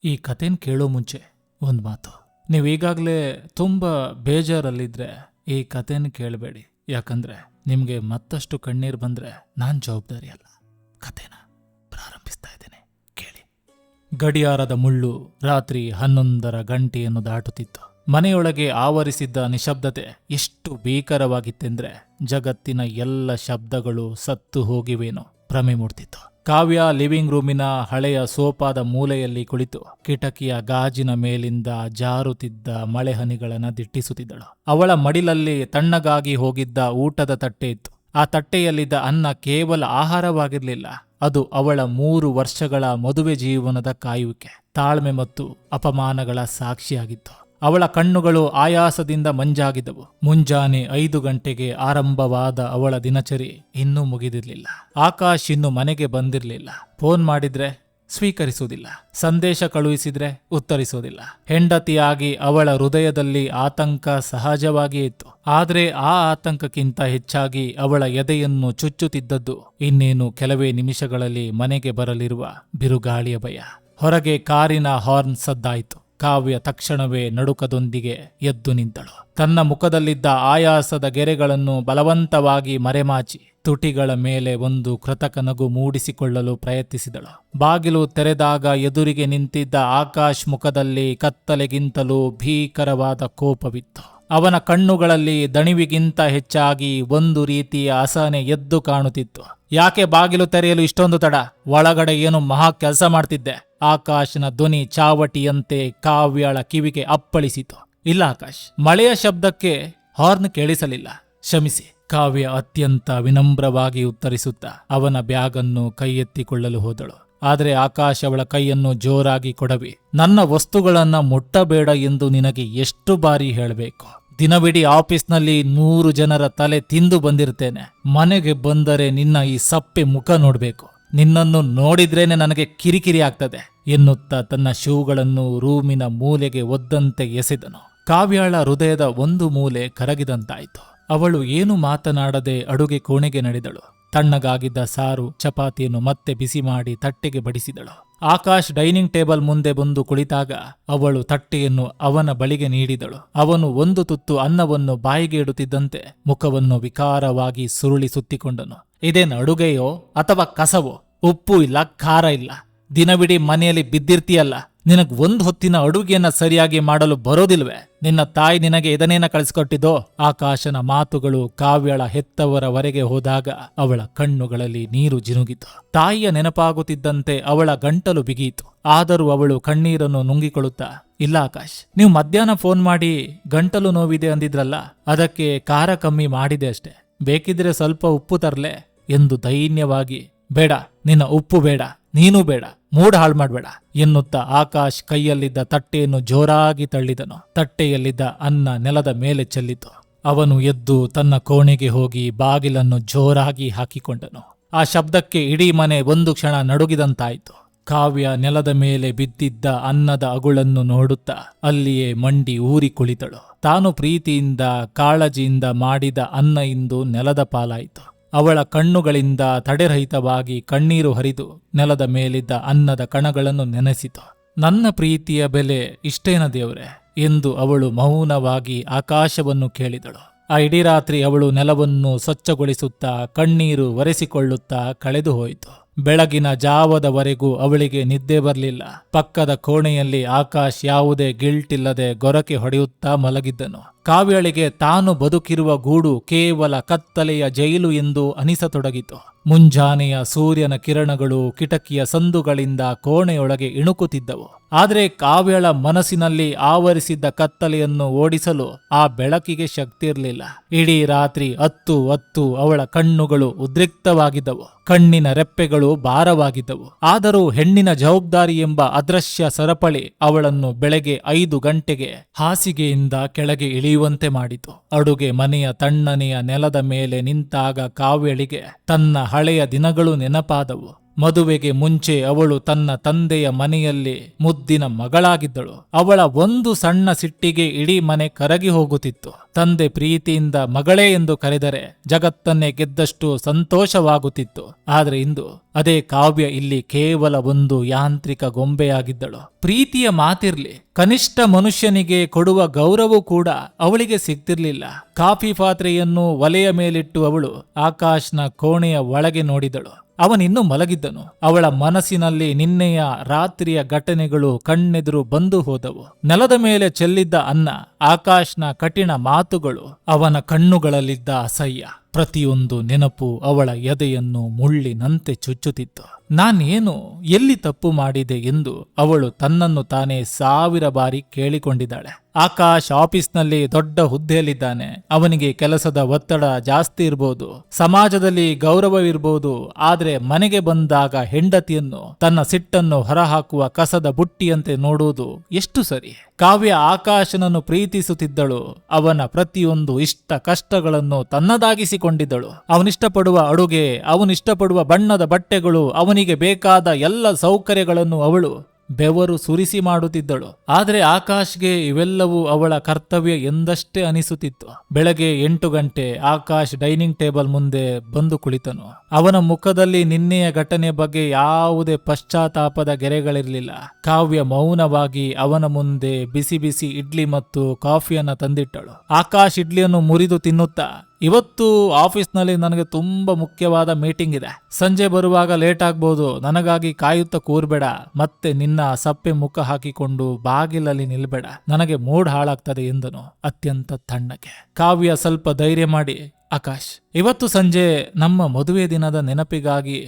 ಈ ಕಥೆನ ಕೇಳೋ ಮುಂಚೆ ಒಂದು ಮಾತು. ನೀವೀಗಾಗಲೇ ತುಂಬ ಬೇಜಾರಲ್ಲಿದ್ರೆ ಈ ಕಥೆನ ಕೇಳಬೇಡಿ. ಯಾಕಂದ್ರೆ ನಿಮಗೆ ಮತ್ತಷ್ಟು ಕಣ್ಣೀರು ಬಂದ್ರೆ ನಾನು ಜವಾಬ್ದಾರಿ ಅಲ್ಲ. ಕಥೆನ ಪ್ರಾರಂಭಿಸ್ತಾ ಇದ್ದೇನೆ, ಕೇಳಿ. ಗಡಿಯಾರದ ಮುಳ್ಳು ರಾತ್ರಿ 11 ಗಂಟೆಯನ್ನು ದಾಟುತ್ತಿತ್ತು. ಮನೆಯೊಳಗೆ ಆವರಿಸಿದ್ದ ನಿಶಬ್ದತೆ ಎಷ್ಟು ಭೀಕರವಾಗಿತ್ತೆಂದ್ರೆ ಜಗತ್ತಿನ ಎಲ್ಲ ಶಬ್ದಗಳು ಸತ್ತು ಹೋಗಿವೇನೋ ಭ್ರಮೆ ಮೂಡ್ತಿತ್ತು. ಕಾವ್ಯ ಲಿವಿಂಗ್ ರೂಮಿನ ಹಳೆಯ ಸೋಫಾದ ಮೂಲೆಯಲ್ಲಿ ಕುಳಿತು ಕಿಟಕಿಯ ಗಾಜಿನ ಮೇಲಿಂದ ಜಾರುತ್ತಿದ್ದ ಮಳೆಹನಿಗಳನ್ನು ದಿಟ್ಟಿಸುತ್ತಿದ್ದಳು. ಅವಳ ಮಡಿಲಲ್ಲಿ ತಣ್ಣಗಾಗಿ ಹೋಗಿದ್ದ ಊಟದ ತಟ್ಟೆ ಇತ್ತು. ಆ ತಟ್ಟೆಯಲ್ಲಿದ್ದ ಅನ್ನ ಕೇವಲ ಆಹಾರವಾಗಿರಲಿಲ್ಲ, ಅದು ಅವಳ 3 ವರ್ಷಗಳ ಮದುವೆ ಜೀವನದ ಕಾಯುವಿಕೆ, ತಾಳ್ಮೆ ಮತ್ತು ಅಪಮಾನಗಳ ಸಾಕ್ಷಿಯಾಗಿತ್ತು. ಅವಳ ಕಣ್ಣುಗಳು ಆಯಾಸದಿಂದ ಮಂಜಾಗಿದ್ದವು. ಮುಂಜಾನೆ 5 ಗಂಟೆಗೆ ಆರಂಭವಾದ ಅವಳ ದಿನಚರಿ ಇನ್ನೂ ಮುಗಿದಿರಲಿಲ್ಲ. ಆಕಾಶ್ ಇನ್ನು ಮನೆಗೆ ಬಂದಿರಲಿಲ್ಲ. ಫೋನ್ ಮಾಡಿದ್ರೆ ಸ್ವೀಕರಿಸುವುದಿಲ್ಲ, ಸಂದೇಶ ಕಳುಹಿಸಿದ್ರೆ ಉತ್ತರಿಸೋದಿಲ್ಲ. ಹೆಂಡತಿಯಾಗಿ ಅವಳ ಹೃದಯದಲ್ಲಿ ಆತಂಕ ಸಹಜವಾಗಿಯೇ ಇತ್ತು. ಆದರೆ ಆ ಆತಂಕಕ್ಕಿಂತ ಹೆಚ್ಚಾಗಿ ಅವಳ ಎದೆಯನ್ನು ಚುಚ್ಚುತ್ತಿದ್ದದ್ದು ಇನ್ನೇನು ಕೆಲವೇ ನಿಮಿಷಗಳಲ್ಲಿ ಮನೆಗೆ ಬರಲಿರುವ ಬಿರುಗಾಳಿಯ ಭಯ. ಹೊರಗೆ ಕಾರಿನ ಹಾರ್ನ್ ಸದ್ದಾಯಿತು. ಕಾವ್ಯ ತಕ್ಷಣವೇ ನಡುಕದೊಂದಿಗೆ ಎದ್ದು ನಿಂತಳು. ತನ್ನ ಮುಖದಲ್ಲಿದ್ದ ಆಯಾಸದ ಗೆರೆಗಳನ್ನು ಬಲವಂತವಾಗಿ ಮರೆಮಾಚಿ ತುಟಿಗಳ ಮೇಲೆ ಒಂದು ಕೃತಕ ನಗು ಮೂಡಿಸಿಕೊಳ್ಳಲು ಪ್ರಯತ್ನಿಸಿದಳು. ಬಾಗಿಲು ತೆರೆದಾಗ ಎದುರಿಗೆ ನಿಂತಿದ್ದ ಆಕಾಶ್ ಮುಖದಲ್ಲಿ ಕತ್ತಲೆಗಿಂತಲೂ ಭೀಕರವಾದ ಕೋಪವಿತ್ತು. ಅವನ ಕಣ್ಣುಗಳಲ್ಲಿ ದಣಿವಿಗಿಂತ ಹೆಚ್ಚಾಗಿ ಒಂದು ರೀತಿಯ ಅಸಹನೆ ಎದ್ದು ಕಾಣುತ್ತಿತ್ತು. ಯಾಕೆ ಬಾಗಿಲು ತೆರೆಯಲು ಇಷ್ಟೊಂದು ತಡ? ಒಳಗಡೆ ಏನು ಮಹಾ ಕೆಲಸ ಮಾಡ್ತಿದ್ದೆ? ಆಕಾಶನ ಧ್ವನಿ ಚಾವಟಿಯಂತೆ ಕಾವ್ಯಳ ಕಿವಿಗೆ ಅಪ್ಪಳಿಸಿತು. ಇಲ್ಲ ಆಕಾಶ್, ಮಳೆಯ ಶಬ್ದಕ್ಕೆ ಹಾರ್ನ್ ಕೇಳಿಸಲಿಲ್ಲ. ಕ್ಷಮಿಸಿ, ಕಾವ್ಯ ಅತ್ಯಂತ ವಿನಮ್ರವಾಗಿ ಉತ್ತರಿಸುತ್ತಾ ಅವನ ಬ್ಯಾಗನ್ನು ಕೈ ಎತ್ತಿಕೊಳ್ಳಲು ಹೋದಳು. ಆದರೆ ಆಕಾಶ್ ಅವಳ ಕೈಯನ್ನು ಜೋರಾಗಿ ಕೊಡವಿ. ನನ್ನ ವಸ್ತುಗಳನ್ನ ಮುಟ್ಟಬೇಡ ಎಂದು ನಿನಗೆ ಎಷ್ಟು ಬಾರಿ ಹೇಳಬೇಕು? ದಿನವಿಡೀ ಆಫೀಸ್ನಲ್ಲಿ 100 ಜನರ ತಲೆ ತಿಂದು ಬಂದಿರ್ತೇನೆ. ಮನೆಗೆ ಬಂದರೆ ನಿನ್ನ ಈ ಸಪ್ಪೆ ಮುಖ ನೋಡ್ಬೇಕು. ನಿನ್ನನ್ನು ನೋಡಿದ್ರೇನೆ ನನಗೆ ಕಿರಿಕಿರಿ ಆಗ್ತದೆ ಎನ್ನುತ್ತಾ ತನ್ನ ಶೂಗಳನ್ನು ರೂಮಿನ ಮೂಲೆಗೆ ಒದ್ದಂತೆ ಎಸೆದನು. ಕಾವ್ಯಾಳ ಹೃದಯದ ಒಂದು ಮೂಲೆ ಕರಗಿದಂತಾಯಿತು. ಅವಳು ಏನು ಮಾತನಾಡದೆ ಅಡುಗೆ ಕೋಣೆಗೆ ನಡೆದಳು. ತಣ್ಣಗಾಗಿದ್ದ ಸಾರು ಚಪಾತಿಯನ್ನು ಮತ್ತೆ ಬಿಸಿ ಮಾಡಿ ತಟ್ಟೆಗೆ ಬಡಿಸಿದಳು. ಆಕಾಶ್ ಡೈನಿಂಗ್ ಟೇಬಲ್ ಮುಂದೆ ಬಂದು ಕುಳಿತಾಗ ಅವಳು ತಟ್ಟೆಯನ್ನು ಅವನ ಬಳಿಗೆ ನೀಡಿದಳು. ಅವನು ಒಂದು ತುತ್ತು ಅನ್ನವನ್ನು ಬಾಯಿಗೆ ಇಡುತ್ತಿದ್ದಂತೆ ಮುಖವನ್ನು ವಿಕಾರವಾಗಿ ಸುರುಳಿ ಸುತ್ತಿಕೊಂಡನು. ಇದೇನು ಅಡುಗೆಯೋ ಅಥವಾ ಕಸವೋ? ಉಪ್ಪು ಇಲ್ಲ, ಖಾರ ಇಲ್ಲ. ದಿನವಿಡೀ ಮನೆಯಲ್ಲಿ ಬಿದ್ದಿರ್ತೀಯಲ್ಲ, ನಿನಗ್ 1 ಹೊತ್ತಿನ ಅಡುಗೆಯನ್ನ ಸರಿಯಾಗಿ ಮಾಡಲು ಬರೋದಿಲ್ವೇ? ನಿನ್ನ ತಾಯಿ ನಿನಗೆ ಇದನ್ನೇನ ಕಳಿಸ್ಕೊಟ್ಟಿದ್ದೋ? ಆಕಾಶನ ಮಾತುಗಳು ಕಾವ್ಯಳ ಹೆತ್ತವರವರೆಗೆ ಹೋದಾಗ ಅವಳ ಕಣ್ಣುಗಳಲ್ಲಿ ನೀರು ಜಿನುಗಿತು. ತಾಯಿಯ ನೆನಪಾಗುತ್ತಿದ್ದಂತೆ ಅವಳ ಗಂಟಲು ಬಿಗಿಯಿತು. ಆದರೂ ಅವಳು ಕಣ್ಣೀರನ್ನು ನುಂಗಿಕೊಳ್ಳುತ್ತಾ, ಇಲ್ಲ ಆಕಾಶ್, ನೀವು ಮಧ್ಯಾಹ್ನ ಫೋನ್ ಮಾಡಿ ಗಂಟಲು ನೋವಿದೆ ಅಂದಿದ್ರಲ್ಲ, ಅದಕ್ಕೆ ಖಾರ ಕಮ್ಮಿ ಮಾಡಿದೆ ಅಷ್ಟೆ. ಬೇಕಿದ್ರೆ ಸ್ವಲ್ಪ ಉಪ್ಪು ತರ್ಲೆ ಎಂದು ದೈನ್ಯವಾಗಿ, ಬೇಡ, ನಿನ್ನ ಉಪ್ಪು ಬೇಡ, ನೀನೂ ಬೇಡ, ಮೂಡ್ ಹಾಳು ಮಾಡ್ಬೇಡ ಎನ್ನುತ್ತಾ ಆಕಾಶ್ ಕೈಯಲ್ಲಿದ್ದ ತಟ್ಟೆಯನ್ನು ಜೋರಾಗಿ ತಳ್ಳಿದನು. ತಟ್ಟೆಯಲ್ಲಿದ್ದ ಅನ್ನ ನೆಲದ ಮೇಲೆ ಚೆಲ್ಲಿತು. ಅವನು ಎದ್ದು ತನ್ನ ಕೋಣೆಗೆ ಹೋಗಿ ಬಾಗಿಲನ್ನು ಜೋರಾಗಿ ಹಾಕಿಕೊಂಡನು. ಆ ಶಬ್ದಕ್ಕೆ ಇಡೀ ಮನೆ ಒಂದು ಕ್ಷಣ ನಡುಗಿದಂತಾಯಿತು. ಕಾವ್ಯ ನೆಲದ ಮೇಲೆ ಬಿದ್ದಿದ್ದ ಅನ್ನದ ಅಗುಳನ್ನು ನೋಡುತ್ತಾ ಅಲ್ಲಿಯೇ ಮಂಡಿ ಊರಿ ಕುಳಿತಳು. ತಾನು ಪ್ರೀತಿಯಿಂದ ಕಾಳಜಿಯಿಂದ ಮಾಡಿದ ಅನ್ನ ಇಂದು ನೆಲದ ಪಾಲಾಯಿತು. ಅವಳ ಕಣ್ಣುಗಳಿಂದ ತಡೆರಹಿತವಾಗಿ ಕಣ್ಣೀರು ಹರಿದು ನೆಲದ ಮೇಲಿದ್ದ ಅನ್ನದ ಕಣಗಳನ್ನು ನೆನೆಸಿತು. ನನ್ನ ಪ್ರೀತಿಯ ಬೆಲೆ ಇಷ್ಟೇನ ದೇವ್ರೆ ಎಂದು ಅವಳು ಮೌನವಾಗಿ ಆಕಾಶವನ್ನು ಕೇಳಿದಳು. ಆ ಇಡೀ ರಾತ್ರಿ ಅವಳು ನೆಲವನ್ನು ಸ್ವಚ್ಛಗೊಳಿಸುತ್ತಾ ಕಣ್ಣೀರು ಒರೆಸಿಕೊಳ್ಳುತ್ತಾ ಕಳೆದು ಹೋಯಿತು. ಬೆಳಗಿನ ಜಾವದವರೆಗೂ ಅವಳಿಗೆ ನಿದ್ದೆ ಬರಲಿಲ್ಲ. ಪಕ್ಕದ ಕೋಣೆಯಲ್ಲಿ ಆಕಾಶ್ ಯಾವುದೇ ಗಿಲ್ಟ್ ಇಲ್ಲದೆ ಗೊರಕೆ ಹೊಡೆಯುತ್ತಾ ಮಲಗಿದ್ದನು. ಕಾವ್ಯಳಿಗೆ ತಾನು ಬದುಕಿರುವ ಗೂಡು ಕೇವಲ ಕತ್ತಲೆಯ ಜೈಲು ಎಂದು ಅನಿಸತೊಡಗಿತು. ಮುಂಜಾನೆಯ ಸೂರ್ಯನ ಕಿರಣಗಳು ಕಿಟಕಿಯ ಸಂದುಗಳಿಂದ ಕೋಣೆಯೊಳಗೆ ಇಣುಕುತ್ತಿದ್ದವು. ಆದರೆ ಕಾವ್ಯಳ ಮನಸ್ಸಿನಲ್ಲಿ ಆವರಿಸಿದ್ದ ಕತ್ತಲೆಯನ್ನು ಓಡಿಸಲು ಆ ಬೆಳಕಿಗೆ ಶಕ್ತಿ ಇರಲಿಲ್ಲ. ಇಡೀ ರಾತ್ರಿ ಅತ್ತು ಅವಳ ಕಣ್ಣುಗಳು ಉದ್ರಿಕ್ತವಾಗಿದ್ದವು. ಕಣ್ಣಿನ ರೆಪ್ಪೆಗಳು ಭಾರವಾಗಿದ್ದವು. ಆದರೂ ಹೆಣ್ಣಿನ ಜವಾಬ್ದಾರಿ ಎಂಬ ಅದೃಶ್ಯ ಸರಪಳಿ ಅವಳನ್ನು ಬೆಳಗ್ಗೆ 5 ಗಂಟೆಗೆ ಹಾಸಿಗೆಯಿಂದ ಕೆಳಗೆ ಇಳಿಯುವಂತೆ ಮಾಡಿತು. ಅಡುಗೆ ಮನೆಯ ತಣ್ಣನೆಯ ನೆಲದ ಮೇಲೆ ನಿಂತಾಗ ಕಾವ್ಯಳಿಗೆ ತನ್ನ ಹಳೆಯ ದಿನಗಳು ನೆನಪಾದವು. ಮದುವೆಗೆ ಮುಂಚೆ ಅವಳು ತನ್ನ ತಂದೆಯ ಮನೆಯಲ್ಲಿ ಮುದ್ದಿನ ಮಗಳಾಗಿದ್ದಳು. ಅವಳ ಒಂದು ಸಣ್ಣ ಸಿಟ್ಟಿಗೆ ಇಡೀ ಮನೆ ಕರಗಿ ಹೋಗುತ್ತಿತ್ತು. ತಂದೆ ಪ್ರೀತಿಯಿಂದ ಮಗಳೇ ಎಂದು ಕರೆದರೆ ಜಗತ್ತನ್ನೇ ಗೆದ್ದಷ್ಟು ಸಂತೋಷವಾಗುತ್ತಿತ್ತು. ಆದರೆ ಇಂದು ಅದೇ ಕಾವ್ಯ ಇಲ್ಲಿ ಕೇವಲ ಒಂದು ಯಾಂತ್ರಿಕ ಗೊಂಬೆಯಾಗಿದ್ದಳು. ಪ್ರೀತಿಯ ಮಾತಿರ್ಲಿ, ಕನಿಷ್ಠ ಮನುಷ್ಯನಿಗೆ ಕೊಡುವ ಗೌರವ ಕೂಡ ಅವಳಿಗೆ ಸಿಗ್ತಿರ್ಲಿಲ್ಲ. ಕಾಫಿ ಪಾತ್ರೆಯನ್ನು ಒಲೆಯ ಮೇಲಿಟ್ಟು ಅವಳು ಆಕಾಶ್ನ ಕೋಣೆಯ ಒಳಗೆ ನೋಡಿದಳು. ಅವನಿನ್ನೂ ಮಲಗಿದ್ದನು. ಅವಳ ಮನಸ್ಸಿನಲ್ಲಿ ನಿನ್ನೆಯ ರಾತ್ರಿಯ ಘಟನೆಗಳು ಕಣ್ಣೆದುರು ಬಂದು ಹೋದವು. ನೆಲದ ಮೇಲೆ ಚೆಲ್ಲಿದ್ದ ಅನ್ನ, ಆಕಾಶ್ನ ಕಠಿಣ ಮಾತುಗಳು, ಅವನ ಕಣ್ಣುಗಳಲ್ಲಿದ್ದ ಅಸಹ್ಯ, ಪ್ರತಿಯೊಂದು ನೆನಪು ಅವಳ ಎದೆಯನ್ನು ಮುಳ್ಳಿನಂತೆ ಚುಚ್ಚುತ್ತಿತ್ತು. ನಾನೇನು ಎಲ್ಲಿ ತಪ್ಪು ಮಾಡಿದೆ ಎಂದು ಅವಳು ತನ್ನನ್ನು ತಾನೇ 1000 ಬಾರಿ ಕೇಳಿಕೊಂಡಿದ್ದಾಳೆ. ಆಕಾಶ್ ಆಫೀಸ್ನಲ್ಲಿ ದೊಡ್ಡ ಹುದ್ದೆಯಲ್ಲಿದ್ದಾನೆ. ಅವನಿಗೆ ಕೆಲಸದ ಒತ್ತಡ ಜಾಸ್ತಿ ಇರಬಹುದು, ಸಮಾಜದಲ್ಲಿ ಗೌರವವಿರಬಹುದು. ಆದ್ರೆ ಮನೆಗೆ ಬಂದಾಗ ಹೆಂಡತಿಯನ್ನು ತನ್ನ ಸಿಟ್ಟನ್ನು ಹೊರಹಾಕುವ ಕಸದ ಬುಟ್ಟಿಯಂತೆ ನೋಡುವುದು ಎಷ್ಟು ಸರಿ? ಕಾವ್ಯ ಆಕಾಶನನ್ನು ಪ್ರೀತಿಸುತ್ತಿದ್ದಳು. ಅವನ ಪ್ರತಿಯೊಂದು ಇಷ್ಟ ಕಷ್ಟಗಳನ್ನು ತನ್ನದಾಗಿಸಿಕೊಂಡಿದ್ದಳು. ಅವನಿಷ್ಟಪಡುವ ಅಡುಗೆ, ಅವನಿಷ್ಟಪಡುವ ಬಣ್ಣದ ಬಟ್ಟೆಗಳು, ಅವನಿಗೆ ಬೇಕಾದ ಎಲ್ಲ ಸೌಕರ್ಯಗಳನ್ನು ಅವಳು ಬೆವರು ಸುರಿಸಿ ಮಾಡುತ್ತಿದ್ದಳು. ಆದರೆ ಆಕಾಶ್ಗೆ ಇವೆಲ್ಲವೂ ಅವಳ ಕರ್ತವ್ಯ ಎಂದಷ್ಟೇ ಅನಿಸುತ್ತಿತ್ತು. ಬೆಳಗ್ಗೆ 8 ಗಂಟೆ ಆಕಾಶ್ ಡೈನಿಂಗ್ ಟೇಬಲ್ ಮುಂದೆ ಬಂದು ಕುಳಿತನು. ಅವನ ಮುಖದಲ್ಲಿ ನಿನ್ನೆಯ ಘಟನೆ ಬಗ್ಗೆ ಯಾವುದೇ ಪಶ್ಚಾತ್ತಾಪದ ಗೆರೆಗಳಿರಲಿಲ್ಲ. ಕಾವ್ಯ ಮೌನವಾಗಿ ಅವನ ಮುಂದೆ ಬಿಸಿ ಬಿಸಿ ಇಡ್ಲಿ ಮತ್ತು ಕಾಫಿಯನ್ನ ತಂದಿಟ್ಟಳು. ಆಕಾಶ್ ಇಡ್ಲಿಯನ್ನು ಮುರಿದು ತಿನ್ನುತ್ತಾ, ಇವತ್ತು ಆಫೀಸ್ನಲ್ಲಿ ನನಗೆ ತುಂಬಾ ಮುಖ್ಯವಾದ ಮೀಟಿಂಗ್ ಇದೆ. ಸಂಜೆ ಬರುವಾಗ ಲೇಟ್ ಆಗ್ಬೋದು. ನನಗಾಗಿ ಕಾಯುತ್ತಾ ಕೂರ್ಬೇಡ. ಮತ್ತೆ ನಿನ್ನ ಸಪ್ಪೆ ಮುಖ ಹಾಕಿಕೊಂಡು ಬಾಗಿಲಲ್ಲಿ ನಿಲ್ಬೇಡ. ನನಗೆ ಮೂಡ್ ಹಾಳಾಗ್ತದೆ ಎಂದನು ಅತ್ಯಂತ ತಣ್ಣಗೆ. ಕಾವ್ಯ ಸ್ವಲ್ಪ ಧೈರ್ಯ ಮಾಡಿ, ಆಕಾಶ್, ಇವತ್ತು ಸಂಜೆ ನಮ್ಮ ಮದುವೆ ದಿನದ ನೆನಪಿಗಾಗಿ